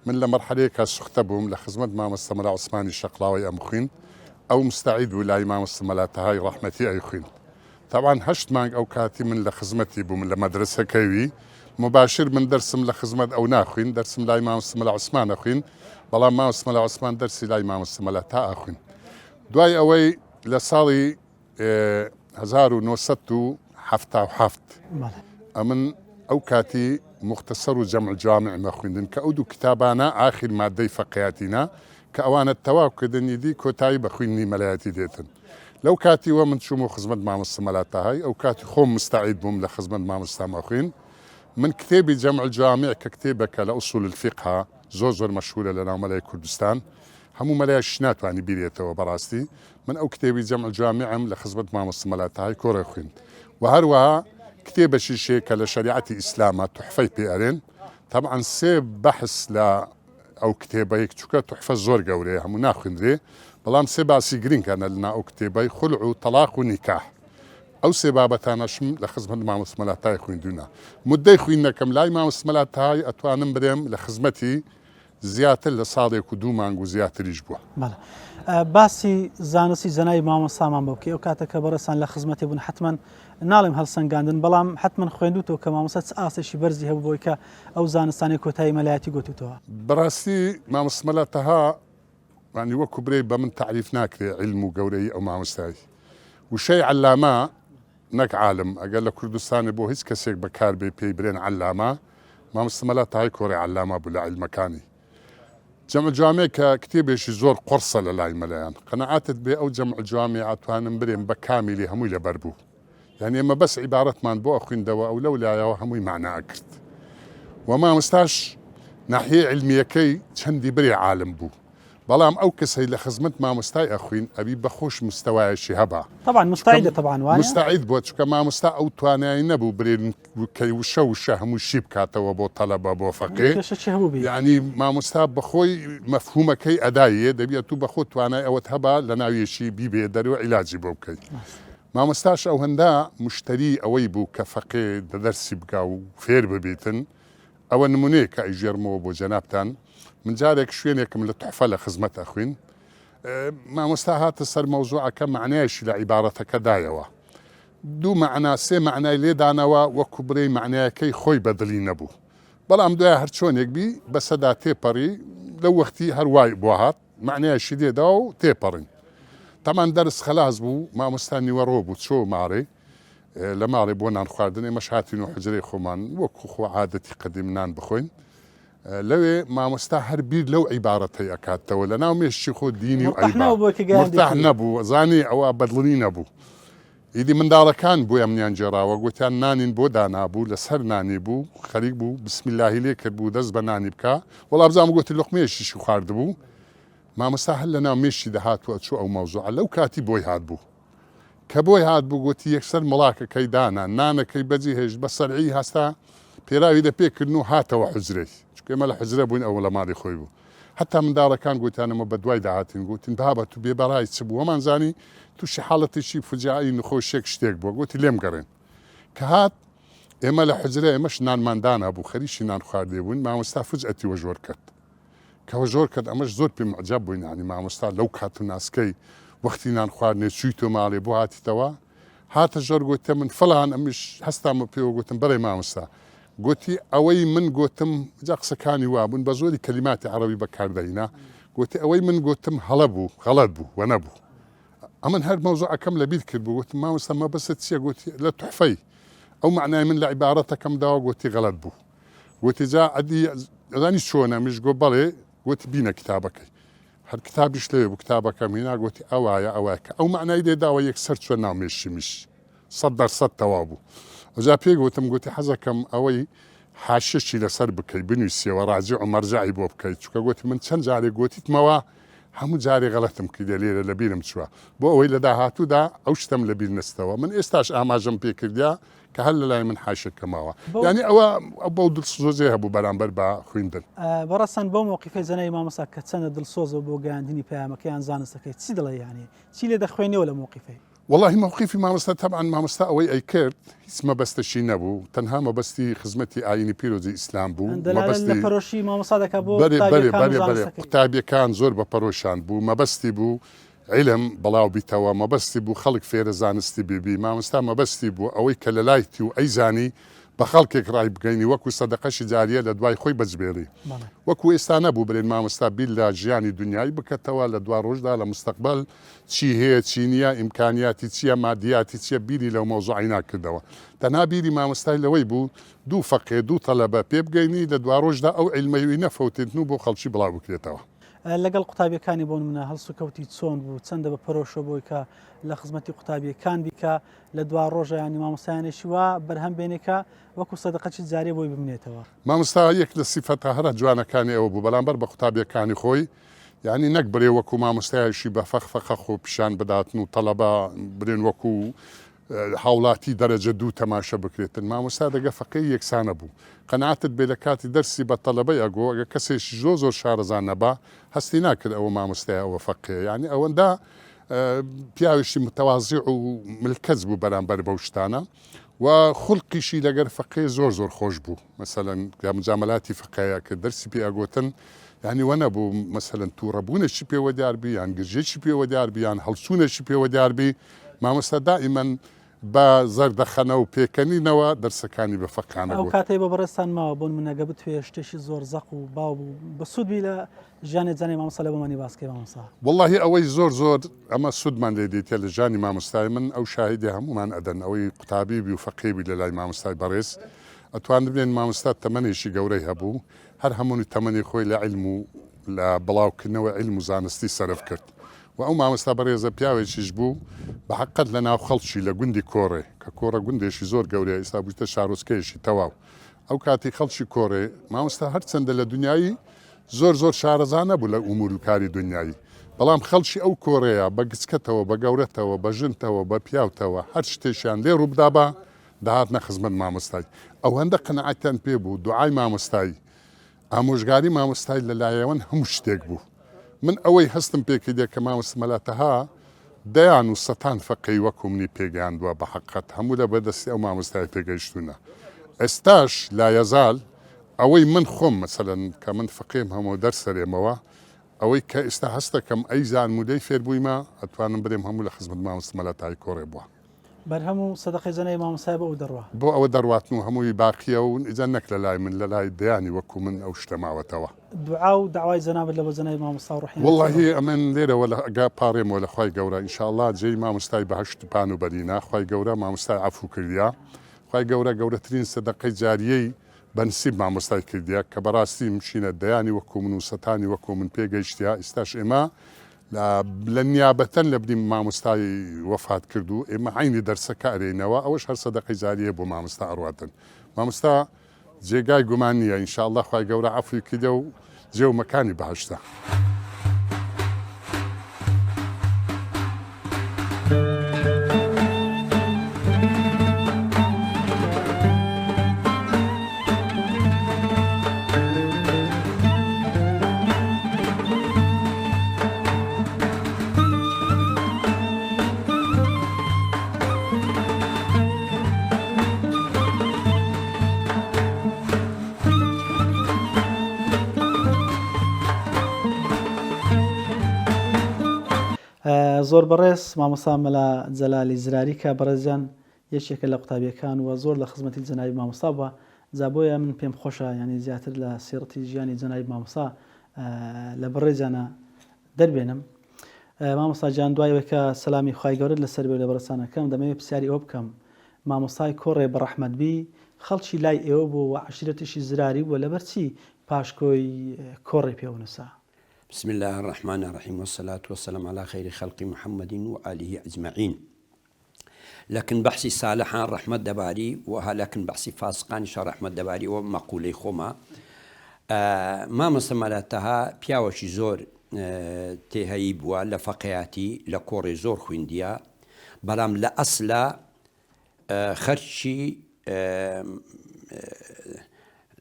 من لە مەرحەلەیەکە سوختە بووم لە خزمەت مامۆستا مەلا عوسمانی شەقڵاوی ئەم خوێن ئەو مستعید بوو لای مامۆستا مەلاتەهای ڕەحمەتی ئەی خوێن طبعا 8 مانگ ئەو کاتی من لە خزمەتی بووم لە مەدرسەکەوی مباشر من دەرسم لە خزمەت ئەو ناخوین دەرسم لای مامۆستا مەلا عوسمان ئەخوین بەڵام مامۆستا مەلا عوسمان دەرسی لای مامۆستا مەلاتا ئەخوین دوای ئەوەی لە ساڵی 1977 ئەمن ئەو کاتی مختصر و جەمع جامع مەخوێندن کە ئەو دوو کتابانە ئاخر مادەی فەقیاتینە کە ئەوانە تەواوکردنیدی کۆتایی بە خوێندنی مەلایەتی دێتن لەو کاتیوە من چووم و خزمەت مامۆستا مەلاتەهای ئەو کاتی خۆم مستعید بووم لە خزمەت مامۆستا مەخوێن من کتێبی جەمع جامع کە کتێبەکە لە ئوسوول الفقه زۆر مەشهورە لە ناو مەلای کوردستان هەموو مەلایەش ناتوانی بیرێتەوە بەڕاستی من ئەو کتێبی جەمع جامعم لە خزمەت مامۆستا مەلاتەهای کۆڕێ خوێن و هەروەها کتێبەشی شێکە لە شریعەتی ئیسلامە توحفەی پێئەرێن طبعا سێ بەحث لە ئەو کتێبەیەک چووکە توحفە زۆر گەورەیە هەموو ناخوێندرێ بەڵام سێ باسی گرنگکەنە لەنا ئەو کتێبەی خولع و تەلاق و نیکاح ئەو سێ بابەتانەشم لە خزمەت مامۆستا مەلاتای خوێندوونە مدەی خوێندنەکەم لای مامۆستا مەلاتای ئەتوانم برێم لە خزمەتی زیاتر لە ساڵێک و 2 مانگ و زیاتریش بووە باسی زانستی جەنای مامۆستامان بۆکە ئەو کاتەکە بەڕێستان لە خزمەتی بوون حتمما ناڵێم هەڵسەنگاندن بەڵام حتمما خوێندوتەوە کە مامۆستا چ ئاسێکی بەرزی هەبوو بۆی کە ئەو زانستانی کۆتایی مەلایەتی گوتوتەوە بەڕاستی مامۆستا مەلاتەها ینی وەکو برێ بە من تعریف ناکرێ علم و گەورەی ئەو مامۆستایی وشەی عەلامە نەک عالم ئەگەر لە کوردستانی بۆ هیچ کەسێک بەکار بێ پێی برێن عەلامە مامۆستا مەلاتەهای کۆڕی عەلامە بوو لە عیلمەکانی جەمع جامع کە کتێبێکی زۆر قڕسە لە لای مەلایەن قەنەعاتت بێ ئەو جەمع جامع ئەتوانم برێن بە کامیلی هەمووی لەبەر بوو یعنی ئێمە بەس عیبارەتمان بۆ ئەخوێندەوە ئەو لەو لایەوە هەمووی معنا کرد و مامۆستاش ناحیە علمیەکەی چەندی برێ عالم بوو بەڵام ئەو کەسەی لە خزمەت مامۆستای ئەخوین ئەبی بەخۆش مستەوایەشی هەبا طبعا مستعیدە طبعا وایە مستعید بۆ چکە مامۆستا ئەو توانایی نەبوو برێن کەی وشە هەموو شی بکاتەوە بۆ تەلەبە بۆ فەقێ یعنی مامۆستا بەخۆی مەفهومەکەی ئەدایە دەبێت تو بەخۆ توانای ئەوەت هەبا لە ناویەشی بیبێ دەرەوە عیلاجی بۆ بکەیت مامۆستاش ئەو هەندا مشتری ئەوەی بوو کە فەقێ دەدەرسی بگا و فێر ببیتن ئەوە نمونەیە کە ئەیژێرمەوە بۆ جەنابتان من جارێک شوێنێکم لە توحفە لە خزمەت ئەخوین مامۆستا هاتە سەر مەوزوعەکە معنایەشی لە عیبارەتەکە دایەوە دوو معنە سێ معنای لێدانەوە وەکو برەی معنایەکەی خۆی بەدڵی نەبوو بەڵام دوای هەر چۆنێک بی بەسەدا تێپەڕی لەو وەختی هەروای بۆ هات معنایەشی لێدا و تێپەڕین طبعا دەرس خلاص بوو مامۆستانی وەڕۆ بوو چۆ ماڕێ لە ماڵێ بۆ نان خواردن ئێمەش هاتین و حجرەی خۆمان وەکو خۆ عادەتی قەدیم نان بخۆین لەوێ مامۆستا هەر بیر لەو عیبارەتەی ئەکاتەوە لە ناو مێشتی خۆ دینی و مرتاح نەبوو زانی ئەوە بەدڵنی نەبوو ئیدی منداڵەکان بۆ ئەمنیان جێراوە گوتیان نانین بۆ دانابوو لەسەر نانی بوو خەریک بوو بسم اللهی لێ کرد بوو دەست بە نانی بکە وەڵام بزانم گوتی لقمەیەکیشی خواردبوو مامۆستا هەر لە ناو مێشتی دەهاتوە چوو ئەو مەوزوعە لەو کاتی بۆی هاتبوو کە بۆی هاتبوو گوتی یەکسەر مڵاکەکەی دانا نانەکەی بەجێ هێشت بە سەرعی هەستا پێراوی دەپێکردن و هاتەوە حجرەی چونکە ئێمە لە حجرە بووین ئەوە لە ماڵی خۆی بوو حتا منداڵەکان گوتیانەمە بە دوای داهاتین گوتین بابە تو بێبەڕای چ بوو وەمان زانی تووشی حاڵەتێکی فجاعی نخۆشێک شتێک بووە گوتی لێم گەڕێن کە هات ئێمە لە حجرە ئێمەش نانماندانا بوو خەریشی نان خواردێ بووین مامۆستا فجعەتی وەژۆر کرد کەەوە زۆر کرد ئەمەش زۆر پێم عەجەب بووین ینی مامۆستا لەو کات و ناسکەی وەختی نان خواردنێ چوویتۆ ماڵێ بۆ هاتیتەوە هاتە ژۆر گوتە من فڵان ئەمیش هەستامە پێوە گوتم بەڕێ مامۆستا گوتی ئەوەی من گوتم جا قسەکانی وابوون بە زۆری کەلیماتی عەرەبی بەکاردەهێنا گوتی ئەوەی من گوتم هەڵە بوو غەڵەت بوو وە نەبوو ئەمن هەر مەوزوعەکەم لەبیر کرد بوو گوتم مامۆستا مەبەستت چییە گوتی لە توحفەی ئەو معنای من لە عیبارەتەکەم داوە گوتی غەڵەت بوو گوتی جا ئەدی ئەزانی چۆنە مش گۆ بەڵێ گوتی بینە کتابەکەی هەر کتابیش لێ بوو کتابەکەم هێنا گوتی ئەوایە ئەوەیە کە ئەو معنای لێداوە یەکسەر چوە ناو مێشتی میش 100% تەواو بوو ئەجا پێی گوتم گوتی حەزەکەم ئەوەی حاشەشی لەسەر بکەی بنووسیەوە ڕاجع و مەرجعی بۆ بکەیت چونکە گوتی من چەند جارێک گوتیتمەوە هەموو جارێ غەڵەتم کردە لێرە لە بیرم چووە بۆ ئەوەی لە داهاتوودا ئەو شتم لە بیر نستەوە من ئێستاش ئاماژەم پێ کردیا کە هەر لە لای من حاشەکەمەوە یعنی ئەوە بەو دڵسۆزێ هەبوو بەرامبەر بە خوێندن بەڕەستەن بۆ مووقیفی زەنەی مامۆستا کە چەندە دڵسۆزە بۆ گەیاندنی پەیامەکەیان زانستەکەی چی دڵێ یانی چی لێ دەخوێنەوە لە مووقیفی والله موقفی مامۆستا طبعا مامۆستا ئەوەی ئەی کرد هیچ مەبەستەشی نەبوو تەنها مەبەستی خزمەتی ئاینی پیرۆزی ئیسلام بوو پەرۆشی مامۆستا دەکا بۆ قوتابیەکان زۆر بە پەرۆشان بوو مەبەستی بوو علم بەڵاو بیتەوە مەبەستی بوو خەڵک فێرە زانستی بیبی مامۆستا مەبەستی بوو ئەوەی کە لە لایتی و ئەیزانی بە خەڵکێک ڕای بگەینی وەکو سەدەقەشی جاریە لە دوای خۆی بەجبێری وەکو ئێستا نەبوو برێن مامۆستا بیل لە ژیانی دنیای بکەتەوە لە دوا ڕۆژدا لە مستەقبەل چی هەیە چی نییە ئیمکانیاتی چییە مادیاتی چییە بیری لەو مەوزوعی ناکردەوە تەنها بیری مامۆستای لەوەی بوو دوو فەقێ دوو تەلەبە پێ بگەینی لە دوا ڕۆژدا ئەو عیلمەوی نەفەوتێتن و بۆ خەڵکی بڵاو بکرێتەوە لەگەڵ قوتابیەکانی بۆ منە هەڵسوکەوتی چۆن بوو چەندە بە پەرۆشە بۆی کە لە خزمەتی قوتابیەکان بیکە لە دوا ڕۆژە ینی مامۆستایانێکی وا بەرهەم بێنێکە وەکو سەدەقەی جارێ بۆی ببنێتەوە مامۆستا یەک لە سیفەتە هەرە جوانەکانی ئەوە بوو بەرامبەر بە قوتابیەکانی خۆی یعنی نەک برێ وەکو مامۆستایشی بە فەخفەخە خۆ پیشان بداتن و تەلەبە برێن وەکو هاوڵاتی دەرەجە دوو تەماشە بکرێتن مامۆستا دەگە فەقەی یەکسانە بوو قەناعەتت بێ لە کاتی دەرسی بە تەلەبەی ئەگۆ ئەگە کەسێکی زۆر شارەزان نەبا هەستی ناکرد ئەوە مامۆستای ئەوە فەقەیە یعنی ئەوەندا پیاوێکی متەوازیع و ملکەز بوو بەرامبەر بەو شتانە و خوڵقیشی لەگەر فەقەی زۆر خۆش بوو مەسەلەن مجامەلاتی فەقەیە کە دەرسی پێ ئەگۆتن یعنی وە نەبوو مەسەلەن تووڕەبوونێکی پێوە دیاربی یان گرژێکی پێوە دیاربی یان هەڵسوونێکی پێوە دیاربی مامۆستا دائیمەن بە زەردەخەنە و پێکەنینەوە دەرسەکانی بە فەقانە ئەو کاتەی بە بەڕێستان ماوە بۆن منەگە بتوێ شتێکی زۆر زەق و باو بوو بە سوودبی لە ژیانی جانی مامۆستا لە بۆمانی باسکەی مامۆستا واللهی ئەوەی زۆر ئەمە سوودمان لێ دیتە لە ژانی مامۆستای من ئەو شاهدی هەمومان ئەدەن ئەوەی قوتابیبی و فەقیبی لە لای مامۆستای بەڕێز ئەتوان بێن مامۆستا تەمەنێکی گەورەی هەبوو هەر هەمووی تەمەنی خۆی لە علم و لە بڵاوکردنەوە علم و زانستی سەرف کرد و ئەو مامۆستا بەڕێزە پیاوێکیش بوو بە حەقەت لە ناو خەڵکی لە گوندی کۆڕێ کە کۆڕە گوندێکی زۆر گەورەیە ئێستا بوویتە شارۆچکەیەکی تەواو ئەو کاتی خەڵکی کۆڕێ مامۆستا هەرچەندە لە دنیایی زۆر شارەزان نەبوو لە ئومور و کاری دنیایی بەڵام خەڵکی ئەو کۆڕەیە بە گچکەتەوە بە گەورەتەوە بە ژنتەوە بە پیاوتەوە هەر شتێکیان لێ ڕووبدابا داهاتنە خزمەت مامۆستای ئەو هەندە قەنەعەتیان پێ بوو دوعای مامۆستایی ئامۆژگاری مامۆستای لەلایەوەن هەموو شتێک بوو من ئەوەی هەستم پێکردێ کە مامۆستمەلاتەها دەیان و سەتان فەقەی وەکو منی پێگەیاندووە بە حەقەت هەموو لە بەدەستی ئەو مامۆستای پێگەیشتوونە ئێستاش لا یەزال ئەوەی من خۆم مەسەلەن کە من فەقێم هەموو دەرسەرێمەوە ئەوەی کە ئێستا هەستەکەم ئەی زانمودەی فێربوویمە ئەتوانم برێم هەموو لە خزمەت مامۆستمەلاتای کۆڕێ بووە بەرهەم و سەدەقەی زەنای مامۆستا بۆ ئەو دەڕوا بۆ ئەوە دەڕواتن و هەمووی باقیە و ئیجا نەک لە لای من لە لای دەیانی وەکو من ئەو شتەماوەتەوە دوعا و داوای زەنابەت لە بۆ زەنای مامۆستا و ڕوحی والله ئەمن لێرەوە لە ئەگا پارێمەوە لە خوای گەورە ئینشاءالله جێی مامۆستای بەهەشت پان و بەرینا خوای گەورە مامۆستای عەفو کردیا خوای گەورە گەورەترین سەدەقەی جاریەی بەنسیب مامۆستای کردیا کە بەڕاستی مشینە دەیانی وەکو من و سەتانی وەکو من پێگەیشتیا ئێستاش ئێمە لە نیابەتەن لە بنی مامۆستای وەفات کردو ئێمە عینی دەرسەکە ئەرێنەوە ئەوەش هەر سەدەقەی جاریە بۆ مامۆستا ئەڕواتن مامۆستا جێگای گومان نییە ئینشاءالله خوای گەورە عەفوی کردە و جێ و مەکانی بەهەشتە زۆر بەڕێز مامۆستا مەلا جەلالی زراری کە بەڕێزیان یەکێکە لە قوتابیەکان وە زۆر لە خزمەتی جەنابی مامۆستا بووە جا بۆیە من پێم خۆشە ینی زیاتر لە سیرەتی ژیانی جەنابی مامۆستا لە بەڕێزیانە دەربێنم مامۆستا گیان دوایەوەی کە سەلامی خوای گەورەت لەسەر بێ لە بەڕێستانەکەم دەمەوێت پرسیاری ئەوە بکەم مامۆستای کۆڕێ بەڕەحمەتبی خەڵکی لای ئێوە بوو و عەشیرەتیشی زراری بووە لەبەرچی پاشکۆی کۆڕێ پێونووسا بسم الله الرحمن الرحيم والصلاة والسلام على خير خلق محمد وآله أجمعين لكن بحثي صالحان رحمة دباري لكن بحثي فاسقان شا رحمة دباري ومقولي خوما ما مستملاتها بياوشي زور تهيي بوا لفقياتي لكوري زور خوينديا بلام لأصلا خرشي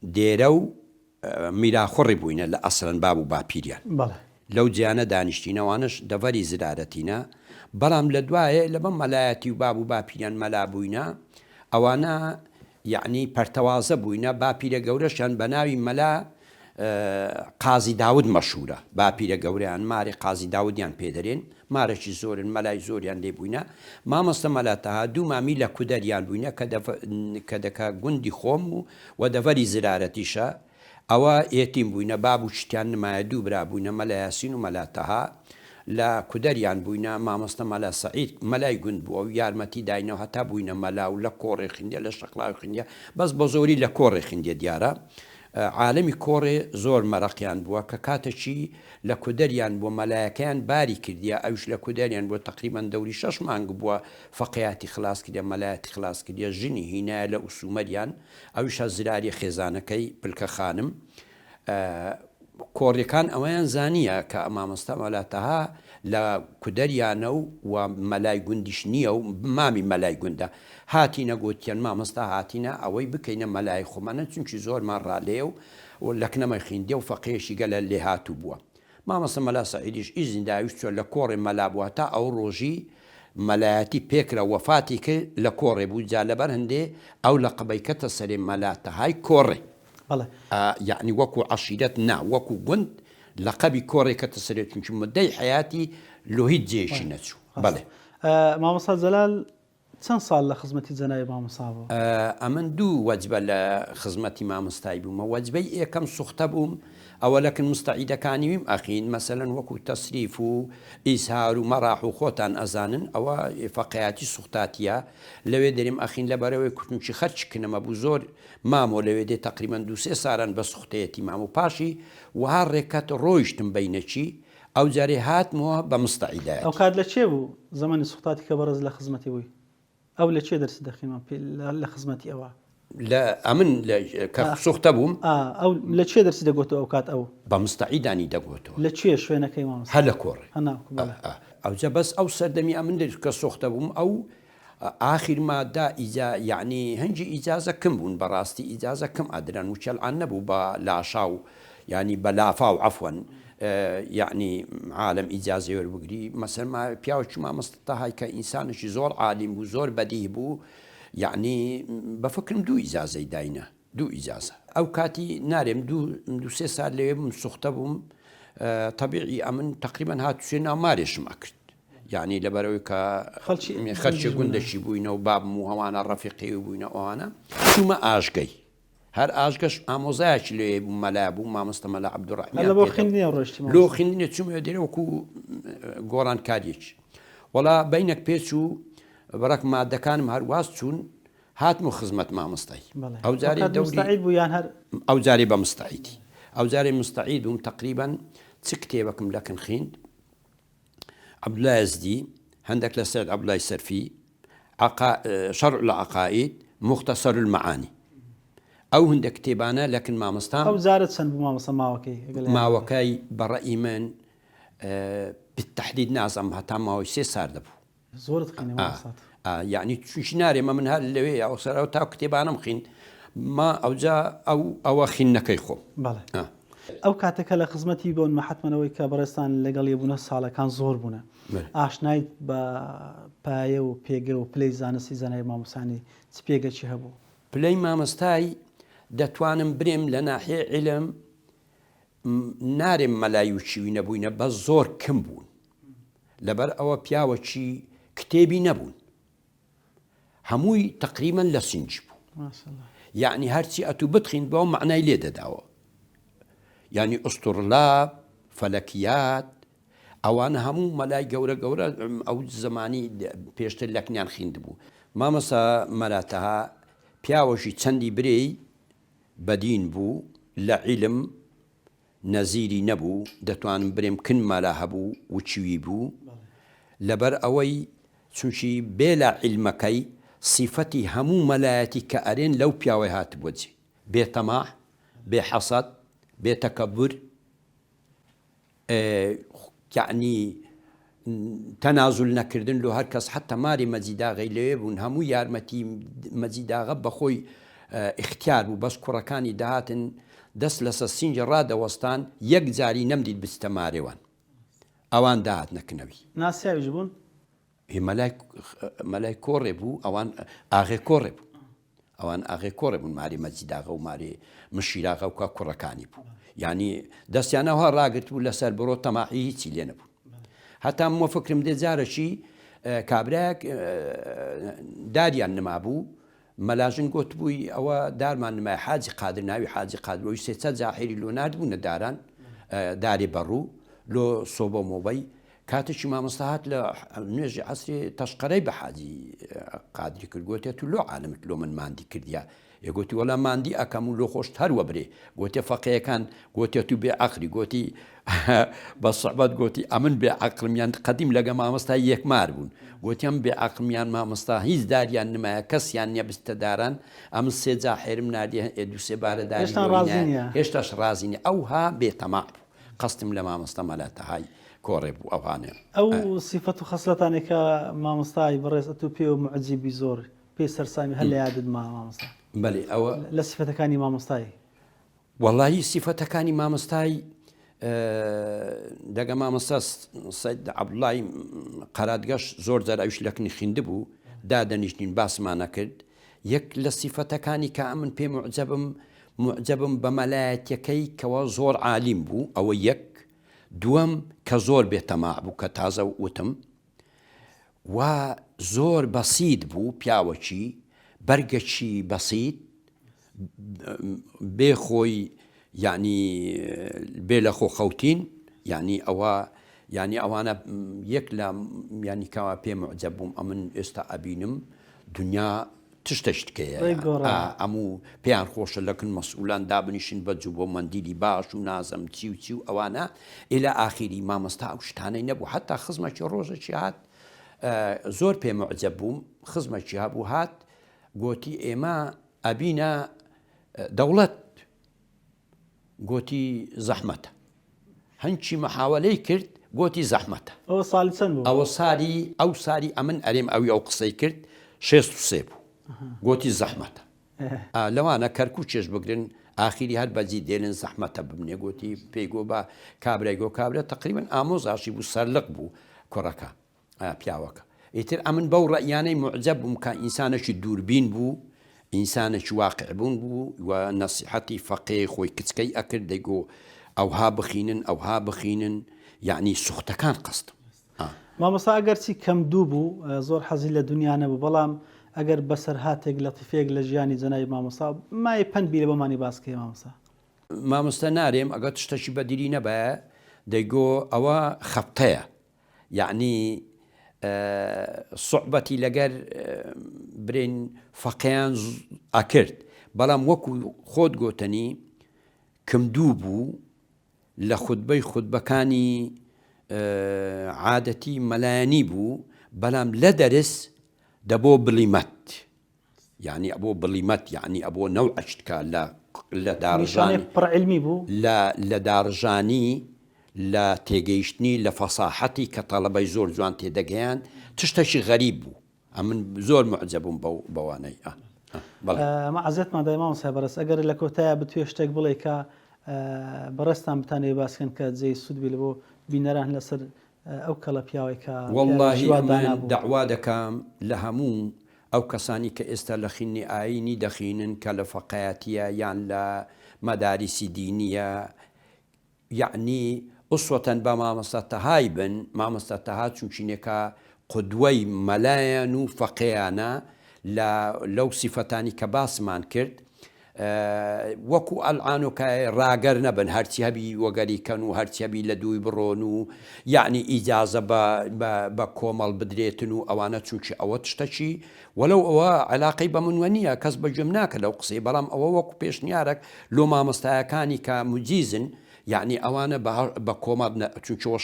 ديرو میرا خوڕی بووینە لە ئەسڵەن باب و باپیریان لەو جیانە دانیشتینەوانش دەڤەری زرارەتینە بەڵام لە دوایە لە بەم مەلایەتی و باب و باپیریان مەلا بووینە ئەوانە یعنی پەرتەوازە بووینە باپیرە گەورەشان بە ناوی مەلا قازی داود مەشهورە باپیرە گەورەیان ماری قازی داودیان پێدەرێن مارەی زۆرن مەلای زۆریان لێ بووینە مامۆستا مەلاتەها دوو مامی لە کودەریان بووینە کە دەکا گوندی خۆم و دەڤەری زرارەتیشە ئەوە ئێتیم بووینە باب و شتیان نمایە دوو برا بووینە مەلا یاسین و مەلاتەها لە کودەریان بووینە مامۆستا مەلا سەعید مەلای گوند بووە و یارمەتی داینەوە هەتا بووینە مەلا و لە کۆڕێ خوێندە لە شەقڵاوی خوێندە بەس بە زۆری لە کۆڕێ خوێندە دیارە عالەمی کۆڕێ زۆر مەرەقیان بووە کە کاتەچی لە کودەریان بۆ مەلایەکەیان باری کردیە ئەوش لە کودەریان بۆ تقریبان دەوری 6 مانگ بووە فەقیاتی خلاص کردە مەلایەتی خلاص کردە ژنی هینایە لە ئوسومەریان ئەوش زراری خێزانەکەی پلکە خانم کۆڕیەکان ئەوەیان زانیە کە مامۆستا مەلاتەها لە کودەریانە و مەلای گوندیش نییە و مامی مەلای گوندە هاتیینە گوتیان مامۆستا هاتیینە ئەوەی بکەینە مەلای خۆمانە چونکی زۆرمان ڕالێ و لەکنەمە خوێندێ و فەقێشی گەلە لێ هاتوو بووە مامۆستا مەلا سەعیدیش ئیزینداویست چۆن لە کۆڕێ مەلا بووە تا ئەو ڕۆژی مەلایەتی پێکرا وەفاتی کرد لە کۆڕێ بوو جا لەبەر هەندێ ئەو لە قبەیکەتە سەرێ مەلاتەهای کۆڕێ یعنی وەکو عەشیرەت نا وەکو گوند لەقەبی کۆڕێکەتە سەرێت چونکی مدەی حیاتی لۆهیت جێشی نەچوو بەڵێ مامۆستا جەلال چەند ساڵ لە خزمەتی جەنابی مامۆستا بوو ئەمن دوو وەجبە لە خزمەتی مامۆستای بوومە وەجبەی یەکەم سوختە بووم ئەوە لەکن مستعیدەکانی ویم ئەخین مەسەلەن وەکو تەسریف و ئیسهار و مەڕاح و خۆتان ئەزانن ئەوە فەقیاتی سوختاتیە لەوێ دەریم ئەخین لەبەرەوەی کوتنوکی خەرچ کنەمە بوو زۆر مامۆ لەوێ دێ تقریبان 2-3 ساڵان بە سوختەیەتی مام و پاشی وها ڕێکەت ڕۆیشتم بینەچی ئەو جارێ هاتمەوە بە مستعیدایەت ئەو کات لە چێ بوو زەمانی سوختاتی کە بەڕێز لە خزمەتی بووی ئەو لە چێ دەرسی دەخیمان لە خزمەتی ئەوە لە ئەمن کە سوختە بووم ئەو لە چێ دەرسی دەگوتەوە ئەو کات ئەو بە مستعیدانی دەگوتەوە لە کوێ شوێنەکەی مامۆستا هە لە کۆڕێ ئەوجا بەس ئەو سەردەمی ئەمن کە سوختە بووم ئەو آخر مادا یعنی هەنجی ئیجازە کەم بوون بەڕاستی ئیجازە کەم ئەدران و چەلعان نەبوو بە لاشا و ینی بە لافا و عەفوەن یعنی عالم ئیجازە وەربگری مەسەلەن پیاوەکی مامۆستاهای کە ئینسانێکی زۆر عالیم بوو زۆر بەدیه بوو یعنی بەفکرم دوو ئیجازەی داینە دوو ئیجازە ئەو کاتی نارێم 2-3 سال لەوێ بووم سوختە بووم طبیعی ئەمن تقریبا هاتوچێ ناو مارێشم ئەکرد یعنی لەبەرەوەی کە خەرچی گوندەشی بووینە و بابم و هەوانە ڕەفیقی و بووینە ئەوانە چوومە ئاژگەی هەر ئاژگەش ئامۆزایەکی لێ بوو مەلا بوو مامۆستا مەلا عەبدوڕەحیمی لۆ خوێندنی چوومە دێرە وەکو گۆڕانکاریەکی وەڵا بەینەک پێچوو بەڕێک مادەکانم هەرواز چوون هاتم و خزمەت مامۆستای ئەو جارێ بە مستەعیدی ئەو جارێ مستەعید بووم تەقریبەن چ کتێبەکەم لەکن خوێند عەبدوڵای یەزدی هەندێک لە سەید عەبدوڵای سەرفی شەرع العەقائید مختصر المعانی ئەو هەندێک کتێبانە لەکن مامۆستام ئەو جارە چەند بوو مامۆستا ماوەکەی بەڕەئی من بالتەحدید نازەم هەتا ماوەی 3 سال دەبوو زۆرت خوێنی مامۆستا یعنی چونشی نارێمە من هەر لەوێ ئەو سەرەوە تا کتێبانم خوێن ما ئەوجا ئەوە خینەکەی خۆم ئەو کاتەکە لە خزمەتی بۆن مەحەتمەوەی کە بەڕێستان لەگەڵ یەبوونە ساڵەکان زۆر بوونە ئاشنایت بە پایە و پێگە و پلەی زانستی زانای مامۆسانی چ پێگەچی هەبوو پلەی مامۆستای دەتوانم برێم لە ناحیە عیلم نارێم مەلای و چیوی نەبووینە بە زۆر کم بوون لەبەر ئەوە پیاوەکی کتێبی نەبوون هەمووی تقریبا لە سنج بوو یعنی هەرچی ئەتوو بتخین بەوە معنای لێ دەداوە یعنی ئوستورلاب فەلەکیات ئەوانە هەموو مەلای گەورە گەورە ئەو زمانی پێشتر لەکنیان خوێند بوو مامۆستا مەلاتەها پیاوەشی چەندی برێی بەدین بوو لە عیلم نەزیری نەبوو دەتوانم برێم کن مەلا هەبوو و چوی بوو لەبەر ئەوەی چونچی بێلە عیلمەکەی صفەتی هەموو مەلایەتی کە ئەرێن لەو پیاوەی هاتبووە جێ بێتەماح بێحەسەد بێتەکەبور یعنی تەنازل نەکردن لۆ هەر کەس حتا ماری مەجیداغی لەوێ بوون هەموو یارمەتی مەجیداغە بەخۆی اختیار بوو بەس کوڕەکانی داهاتن دەست لەسەر سینجە ڕادەوەستان یەک جاری نەمدیت بچتە مارێوان ئەوان داهات نەکنەوی ناسیاویش بوون مەلای کۆڕێ بوو ئەوان ئاغێ کۆڕێ بوو ئەوان ئاغێ کۆڕێ بوون ماری مەجیداغە و ماری مشیراغە و کا کوڕەکانی بوو یعنی دەستیانەوە ڕاگرت بوو لەسەر بڕۆ تەماحی هیچی لێ نەبوو هەتا مۆ فکرم دێ جارەشی کابراەک داریان نما بوو مەلاژن گوت بووی ئەوە دارمان نمای حاجی قادر ناوی حاجی قادرەوەی سێچە جاحیری لۆ نردبوونە داران داری بەڕوو لۆ سۆبە مۆبەی کاتێکی مامۆستا هات لە نوێژی عەسری تەشقەرەی بە حاجی قادری کرد گوتێت و لۆ عالمت لۆ من ماندی کردیا یەگوتی وەڵام ماندی ئەکەم و لۆ خۆش هەروە برێ گوتێ فەقێیەکان گوتێت و بێ عەقلی گوتی بە سەعبەت گوتی ئەمن بێ عەقلمیان قەدیم لەگە مامۆستا یەکمار بوون گوتیان بێ عەقلمیان مامۆستا هیچ داریان نمایە کەسیان نییە بستە داران ئەم سێ جا حێرم نادێ دووسێ بارە داری هێشتاش ڕازینی ئەوها بێتەماع قەستم لە مامۆستا مەلاتەهای کۆڕێ بوو ئەوانێ ئەو سیفەت و خەسلەتانێک کە مامۆستای بەڕێز ئەتو پێ و معجیبی زۆر پێی سەرسامی هەر لە یادت مامۆستا بەێ ئەوە لە سیفەتەکانی مامۆستایی وەڵایی سیفەتەکانی مامۆستای دەگە مامۆستا سەید عەبدوڵای قەرادگەش زۆر جار ئەویش لەکنی خوێند بوو دادەنیشتین باسمانە کرد یەک لە سیفەتەکانی کە ئەمن پێ معجەبم بە مەلایەتیەکەی کەەوە زۆر عالیم بوو ئەوە یەک دووەم کە زۆر بێتەماع بوو کە تازە وتم و زۆر بەسیت بوو پیاوەکی بەرگەکی بەسیت بێ خۆی یعنی بێ لە خۆ خەوتین یعنی ئەوە یعنی ئەوانە یەک لە ینی کاوا پێ معجەب بووم ئەمن ئێستا ئەبینم دنیا تشتەشتکەیە ئەموو پێیان خۆشە لەکن مەسئولان دابنیشن بەجوو بۆ مندیلی باش و نازم چی و چی و ئەوانە ئێلە ئاخیری مامۆستا ئەو شتانەی نەبوو حتا خزمەکی ڕۆژێکی هات زۆر پێ معجەب بووم خزمەکی هەبوو هات گوتی ئێمە ئەبینە دەوڵەت گوتی زەحمەتە هەنچی مەحاوەلەی کرد گوتی زەحمەتە ئەوە ساڵی چەند بوو ئەو ساری ئەمن ئەرێم ئەوی ئەو قسەی کرد 63 بوو گوتی زەحمەتە لەوانە کەرک و چێش بگرن ئاخیری هەر بەجی دێنن زەحمەتە ببنێ گوتی پێیگۆ بە کابرایگۆ کابرە تقریبن ئامۆزاشی بوو سەرلق بوو کوڕەکە پیاوەکە ئیتر ئەمن بەو ڕەیانەی معجەب بووم کە ئینسانێکی دووربین بوو ئینسانێکی واقع بوون بوو و نەسیحەتی فەقێ خۆی کچکەی ئەکرد دەیگۆ ئەوها بخینن یعنی سوختەکان قەستم مامۆستا ئەگەرچی کەم دوو بوو زۆر حەزی لە دنیا نەبوو بەڵام ئەگەر بەسەر هاتێک لە تفێک لە ژیانی جەنابی مامۆستا مای پەنبی لە بۆمانی باسکەی مامۆستا مامۆستا نارێم ئەگەر تشتەشی بەدیری نەبە دەیگۆ ئەوە خەپتەیە یعنی سوحبەتی لەگەر برین فەقیان ئەکرد بەڵام وەکو خۆت گۆتنی کەم دوو بوو لە خودبەکانی عادەتی مەلایەنی بوو بەڵام لە دەرس دەبۆ بڵیمەت یعنی ئەبۆ بڵیمەت یعنی ئەبۆ نەو عشتکە لە داڕژانی پڕعلمی بوو لە داڕژانی لە تێگەیشتنی لە فەساحەتی کە تەڵەبەی زۆر جوان تێدەگەیان تشتێکی غەریب بوو ئەمن زۆر معجەبووم بەوانەی مەعەزێتمان دای مامۆستا بەڕێز ئەگەر لە کۆتایە بتوێ شتێک بڵێ کە بەڕێستان بتانێ باسکەن کە جێی سوودبی لە بۆ بینەران لەسەر ئەو کەڵە پیاوەی کە وەڵڵاهی من دەعوا دەکەم لە هەموو ئەو کەسانی کە ئێستا لە خینی ئاینی دەخینن کە لە فەقەیەتیە یان لە مەداریسی دینیە یعنی ئوسوەتەن بە مامۆستا تەهای بن مامۆستا تەها چونچینێکە قودوەی مەلایەن و فەقەیانە لەو سیفەتانی کە باسمان کرد وەکو ئەلعانۆکە ڕاگەر نەبن هەرچی هەبی وەگەریکەن و هەرچی هەبی لە دووی بڕۆن و یعنی ئیجازە بە کۆمەڵ بدرێتن و ئەوانە چونچی ئەوە تشتەچی وەلەو ئەوە علاقەی بە منوە نییە کەس بەگوێم ناکە لەو قسەی بەڵام ئەوە وەکو پێشنیارێک لۆ مامۆستایەکانی کە موجیزن یعنی ئەوانە بە کۆمەڵ چونچەوە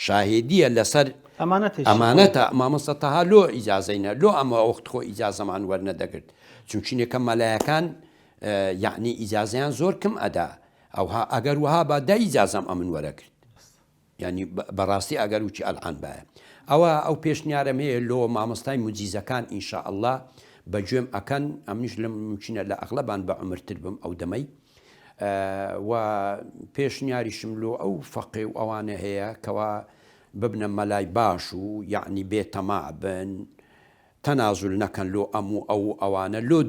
شاهیدیە لەسەر ئەمانەتە مامۆستا تەها لۆ ئیجازەینە لۆ ئەمە وەخت خۆ ئیجازەمان وەرنەدەگرت چونچینێکە مەلایەکان یعنی ئیجازیان زۆر کەم ئەدا ئەوها ئەگەر وها بە دا ئیجازەم ئەمن وەرەگرت ینی بەڕاستی ئەگەر وچی ئەلعان باە ئەوە ئەو پێشنیارم هەیە لۆ مامۆستای موجیزەکان ئینشاءالله بەگوێم ئەکەن ئەمنیش لەم ممکنە لە ئەغلەبان بە عمرتر بم ئەو دەمەی و پێشنیاریشم لۆ ئەو فەقێ و ئەوانە هەیە کەوا ببنە مەلای باش و یعنی بێتەماع بن تەنازل نەکەن لۆ ئەموو ئەوانە لۆ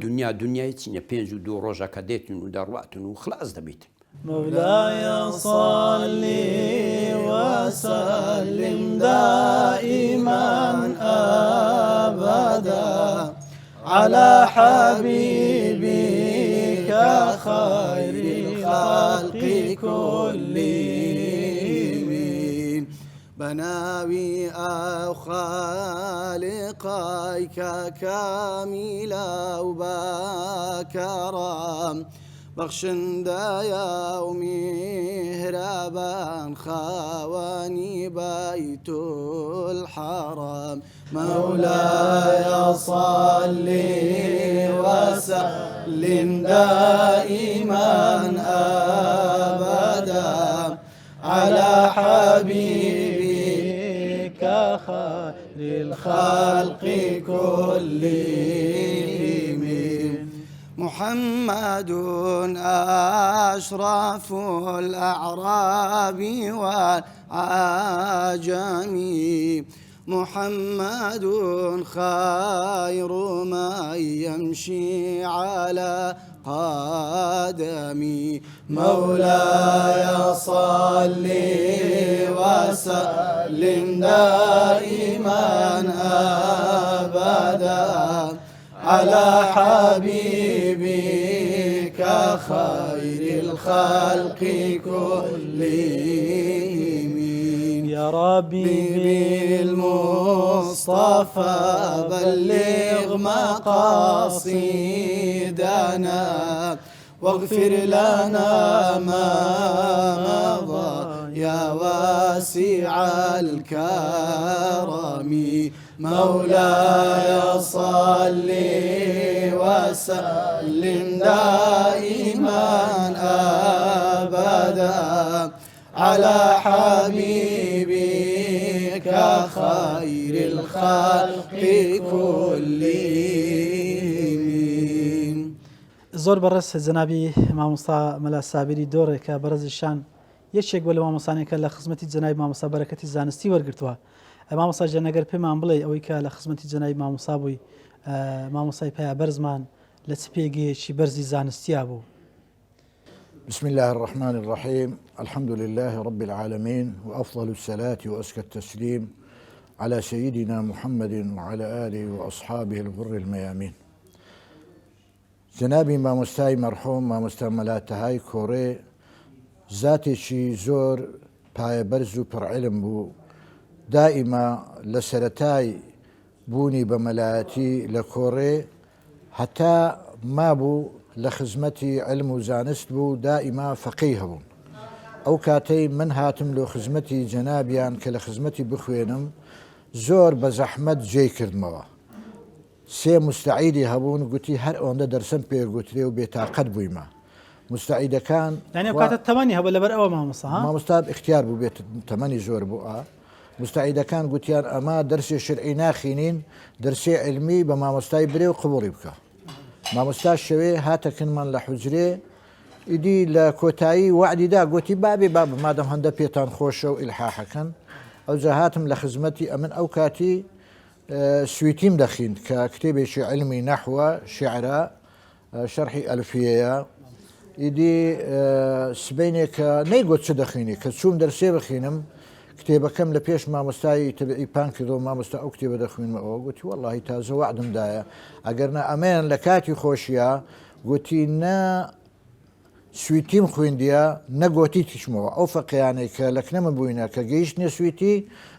دنیای چینە 5 و 2 ڕۆژەکە دێتن و دەڕواتن و خلاص دەبیتن مولاي صل وسلم دائما أبدا على حبيبك خير الخلق كلهم بناوي أو خالقيك كاملا وبكرام بخشند يومي هربان خواني بيت الحرام مولاي صل وسلم دائما أبدا على حبيبك خير الخلق كلهم محمد أشرف الأعراب والعجم محمد خير من يمشي على قدمي مولاي صل وسلم دائما أبدا على حبيبك خير الخلق كلهم يا ربي بالمصطفى بلغ مقاصدنا واغفر لنا ما مضى يا واسع الكرم مولاي صل وسلم دائما أبدا على حبيبك خير الخلق كلهم زۆر بەڕێز جەنابی مامۆستا مەلا سابری دۆڕێکە بەڕێزیشان یەکێک بۆ لە مامۆسانێکە لە خزمەتی جەنابی مامۆستا بەرەکەتی زانستی وەرگرتووە مامۆستا جەنەگەر پێمان بڵێ ئەوەی کە لە خزمەتی جەنابی مامۆستا بووی مامۆستای پیا بەرزمان لە چ پێگەیەکی بەرزی زانستیا بوو بسم الله الرحمن الرحيم. الحمد لله رب العالمين، وأفضل الصلاة وأزكى التسليم على سيدنا محمد وعلى آله وأصحابه الغر الميامين. جنابي مامۆستای مەرحوم مامۆستا مەلا تەهای کۆڕێ زاتێکی زۆر پایەبەرز و پڕعلم بوو، دائیما لە سەرەتای بوونی بە مەلایەتی لە کۆڕێ هەتا مابوو لە خزمەتی علم و زانست بوو، دائیما فەقیه هەبوون. ئەو کاتەی من هاتم لۆ خزمەتی جەنابیان کە لە خزمەتی بخوێنم، زۆر بە زەحمەت جێی کردمەوە. سێ مستعیدی هەبوون، گوتی هەر ئەوەندە دەرسم پێگوترێ و بێتاقەت بوویمە. مستعیدەکان کاتە تەمەنی هەبە لەبەر ئەوە مامۆستا اختیار بوو بێت تەمەنی زۆر بوو. مستعیدەکان گوتیان ئەمە دەرسێ شرعی ناخینین، دەرسێ علمی بە مامۆستای برێ و قبوڵی بکە. مامۆستا شەوێ هاتەکنمان لە حوجرێ، ئیدی لە کۆتایی وعدیدا گوتی بابێ باب مادەم هەندە پێتان خۆشە و ئیلحاحەکەن. ئەوجا هاتم لە خزمەتی ئەمن ئەو کاتی سویتیم دەخیند کە کتێبێکی علمی نەحوە شعرە شەرحی ئەلفیەیە. ئیدی سبەینێک کە نەیگوت چ دەخینی کە چوم دەرسێ بخینم، کتێبەکەم لە پێش مامۆستایی تەبعی پان کردەوە، مامۆستا ئەو کتێبە دەخوێنمەوە. گوتی وەڵڵاهی تازە وعدمدایە، ئەگەرنا ئەمەیان لە کاتی خۆشیە. گوتی نە سویتیم خوێندیە نەگۆتی تیشمەوە. ئەو فەقیانەی کە لە کنەمە بووینە کە گەیشتنێ سویتی،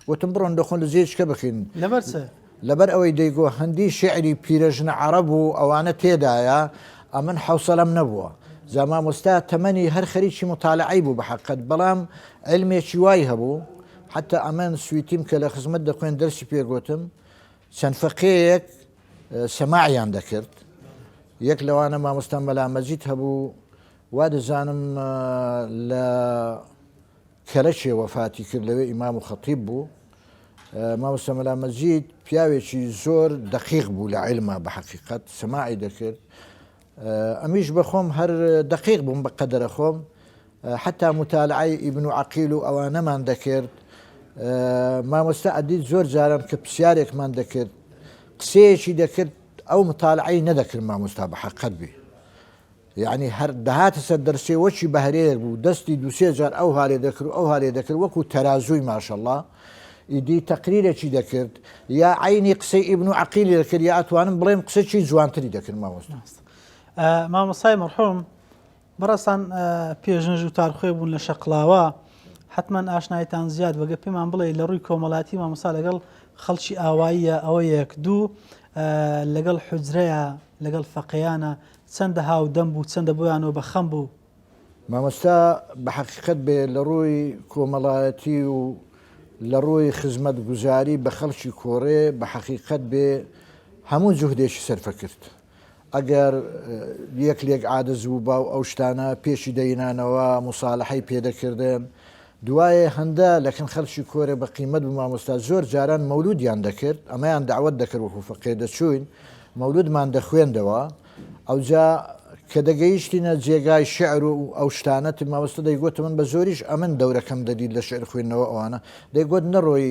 وتم بڕۆن دەخۆن لە زێچکە بخین. لەبەر ئەوەی دەیگۆ هەندی شعری پیرەژنە عەرەب و ئەوانە تێدایە، ئەمن حوسەلەم نەبووە. زا مامۆستا تەمەنی هەر خەریکی مطالعەی بوو بە حەقەت، بەڵام علمێکی وای هەبوو. حتى ئەمەن سویتیم کە لە خزمەت دەخوێن دەرسی پێگوتم، چەند فەقێیەک سەماعیان دەکرد. یەک لەوانە مامۆستا مەلا مەجید هەبوو، وا دەزانم لە کەرەچێ وەفاتی کرد، لەوێ ئیمام و خەتیب بوو. مامۆستا مەلا مەجید پیاوێکی زۆر دەقیق بوو لە عیلما بە حەقیقەت، سەماعی دەکرد. ئەمیش بەخۆم هەر دەقیق بووم بە قەدەرە خۆم، حتا مطالعی ئیبن و عەقیل و ئەوانەمان دەکرد. مامۆستا ئەدیت زۆر جاران کە پرسیارێکمان دەکرد، قسەیەکی دەکرد، ئەو مطالعەی نەدەکرد مامۆستا بە حەقەت بێ. یعنی هەر دەهاتە سەر دەرسێ وەچی بەهرەیەک بوو، دەستی دووسێ جار ئەو هاالێ دەکرد و ئەو هاالێ دەکرد، وەکو تەرازووی ماشەڵڵا. ئیدی تەقریرێکی دەکرد، یا عینی قسەی ئیبن و عەقیلی دەکرد، یا ئەتوانم بڵێم قسەی جوانتری دەکرد مامۆستا. مامۆستای مەرحوم بەڕاستان پێشنج و تارخوێ بوون لە شەقڵاوە، حتمما ئاشنایتان زیاد وەگە پێمان بڵێ لە ڕووی کۆمەڵاتی مامۆستا لەگەڵ خەڵکی ئاواییە ئەوە یەک دوو لەگەڵ حوجرەیە لەگەڵ فەقییانە چەندە هاودەم بوو، چەندە بۆیانەوە بە خەم بوو. مامۆستا بە حەقیقەت بێ لە ڕووی کۆمەڵایەتی و لە ڕووی خزمەت گوزاری بە خەڵکی کۆڕێ بە حەقیقەت بێ هەموو جوهدێکی سەرفە کرد. ئەگەر یەک لێک عادەز بوو باو ئەو شتانە پێشی دەینانەوە موساڵحەی پێدەکردن، دوایە هەندە لەکن خەڵکی کۆرێ بە قیمەت بوو مامۆستا زۆر جاران مەولودیان دەکرد، ئەمەیان داوت دەکرد وەکو فەقێ دەچوین مەولودمان دەخوێندەوە. ئەوجا کە دەگەیشتینە جێگای شعر و ئەو شتانەت مامۆستا دەیگوت من بە زۆریش ئەمن دەورەکەم دەدید لە شعر خوێندنەوە ئەوانە، دەیگوت نەڕۆی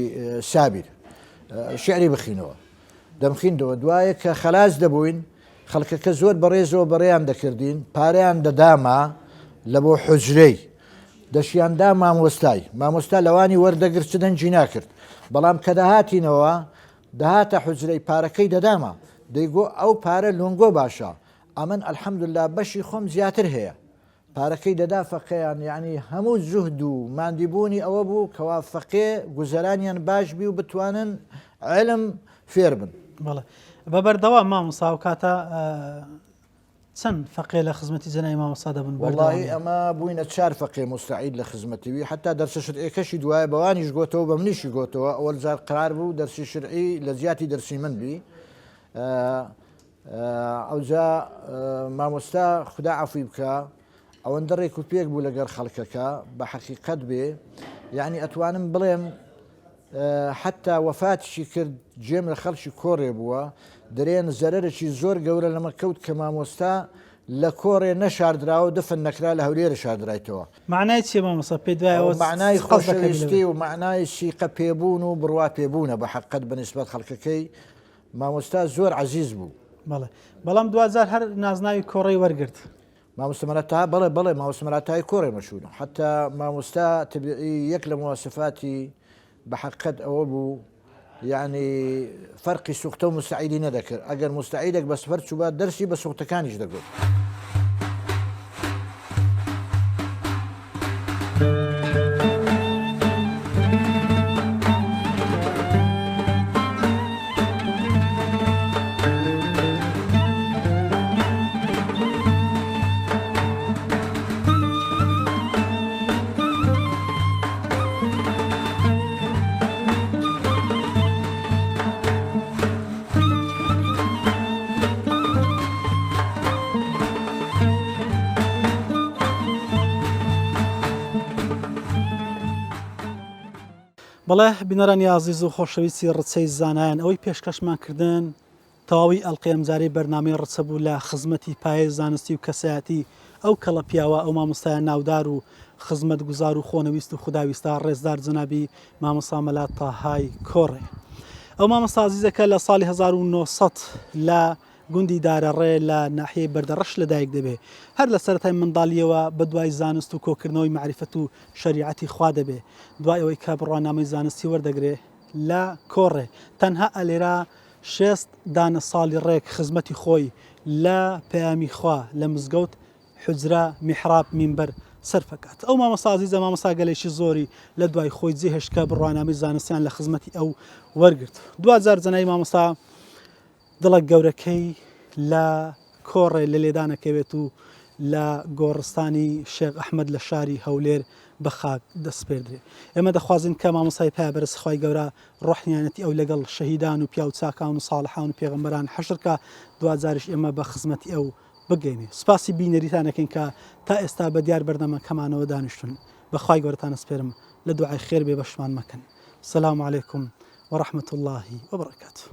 سابیر شعری بخینەوە، دەمخیندەوە. دوایە کە خەلاص دەبووین، خەڵکەکە زۆر بەڕێزەوە بەڕێیان دەکردین، پارەیان دەداما لە بۆ حوجرەی دەشیاندا مامۆستای، مامۆستا لەوانی وەردەگرت چ دەنجی ناکرد. بەڵام کە دەهاتینەوە دەهاتە حوجرەی پارەکەی دەداما، دەیگۆ ئەو پارە لۆنگۆ باشە، ئەمن ئەلحەمدوللا بەشی خۆم زیاتر هەیە. پارەکەی دەدا فەقێیان، یعنی هەموو زوهد و ماندیبوونی ئەوە بوو کەوا فەقێ گوزەرانیان باش بی و بتوانن علم فێر بن. بەبەردەوام مامۆستا و کاتە چەند فەقێ لە خزمەتی جەنابی مامۆستا دەبن؟ وەڵڵاهی ئەمە بووینە 4 فەقێ مستعید لە خزمەتیوی، حتا دەرسە شرعیەکەشی دوایە بەوانیش گۆتەوە بە منیشی گۆتەوە. ئەوەل جار قرار بوو دەرسی شرعی لە زیاتی دەرسی من بی. ئەوجا مامۆستا خدا عەفوی بکە ئەوەندە ڕێک و پێک بوو لەگەڵ خەڵکەکە بە حەقیقەت بێ، یعنی ئەتوانم بڵێم حتا وەفاتشی کرد جێم لە خەڵکی کۆڕێ بووە، دەرێن زەرەرێکی زۆر گەورە لەمە کەوت کە مامۆستا لە کۆڕێ نەشاردراوە دەفن نەکرا لە هەولێرە شاردرایتەوە. معنای چیە مامۆستا پێ دوایەوە؟ معنای خۆشەویستی و معنای شیقە پێبوون و بڕوا پێبوونە بە حەقەت بەنسبەت خەڵکەکەی مامۆستا زۆر عەزیز بوو. بەڵێ بەڵام دوازار هەر نازناوی کۆڕەی وەرگرت. مامۆستا مەلاتەها بەڵێ مامۆستا مەلاتای کۆڕێ مەشهورە حتا مامۆستا یەک لە مواصفاتی بەحقیقت ئەوە بوو یعنی فەرقی سوختە و مستعیدی نەدەکرد ئەگەر مستعیدێک بە سەفەر چووبات دەرسی بە سوختەکانیش دەگوت. بەڵێ بینەرانی عزیز و خۆشەویستی ڕچەی زانایان ئەوەی پێشکەشمانکردن تەواوی ئەڵقەی ئەمجارەی بەرنامەی ڕچە بوو لە خزمەتی پایەی زانستی و کەسایەتی ئەو کەڵە پیاوە ئەو مامۆستایان ناودار و خزمەت گوزار و خۆنەویست و خوداویستە ڕێزدار جەنابی مامۆستا مەلات تاهای کۆڕێ. ئەو مامۆستا عزیزەکە لە ساڵی 1900 لە گوندی دارەڕێ لە ناحیەی بەردەڕەش لەدایک دەبێ هەر لە سەرەتای منداڵیەوە بە دوای زانست و کۆکردنەوەی معریفەت و شەریعەتی خوا دەبێ دوای ئەوەی کە بڕوانامەی زانستی وەردەگرێ لە کۆڕێ تەنها ئەلێرا 6 دانە ساڵی ڕێک خزمەتی خۆی لە پەیامی خوا لە مزگەوت حجرە میحراب مینبەر سەرفەکات. ئەو مامۆستا عزیزە مامۆستا گەلێکی زۆری لە دوای خۆی جێهێشت کە بڕوانامەی زانستیان لە خزمەتی ئەو وەرگرت. 2000 جەنای مامۆستا دڵک گەورەکەی لە کۆڕێ لە لێدانەکەوێت و لە گۆڕستانی شێخ ئەحمەد لە شاری هەولێر بە خاک دەستپێردرێ. ئێمە دەخوازین کە مامۆستای پایبەرز خی گەورە ڕۆحنیانەتی ئەو لەگەڵ شەهیدان و پیا و چاکان و ساڵحان و پێغەمبەران حەشرکە دوجارش ئێمە بە خزمەتی ئەو بگەینێ. سوپاسی بینەریتانەکەین کە تا ئێستا بە دیار بەردەمەکەمانەوە دانیشتون بەخوای گەورەتان سپێرم لە دوعای خێر بێ بەشمان مەکەن. سەلام عەلەیکوم وەڕەحمەتوڵڵاهی وەبەڕەکاتوه.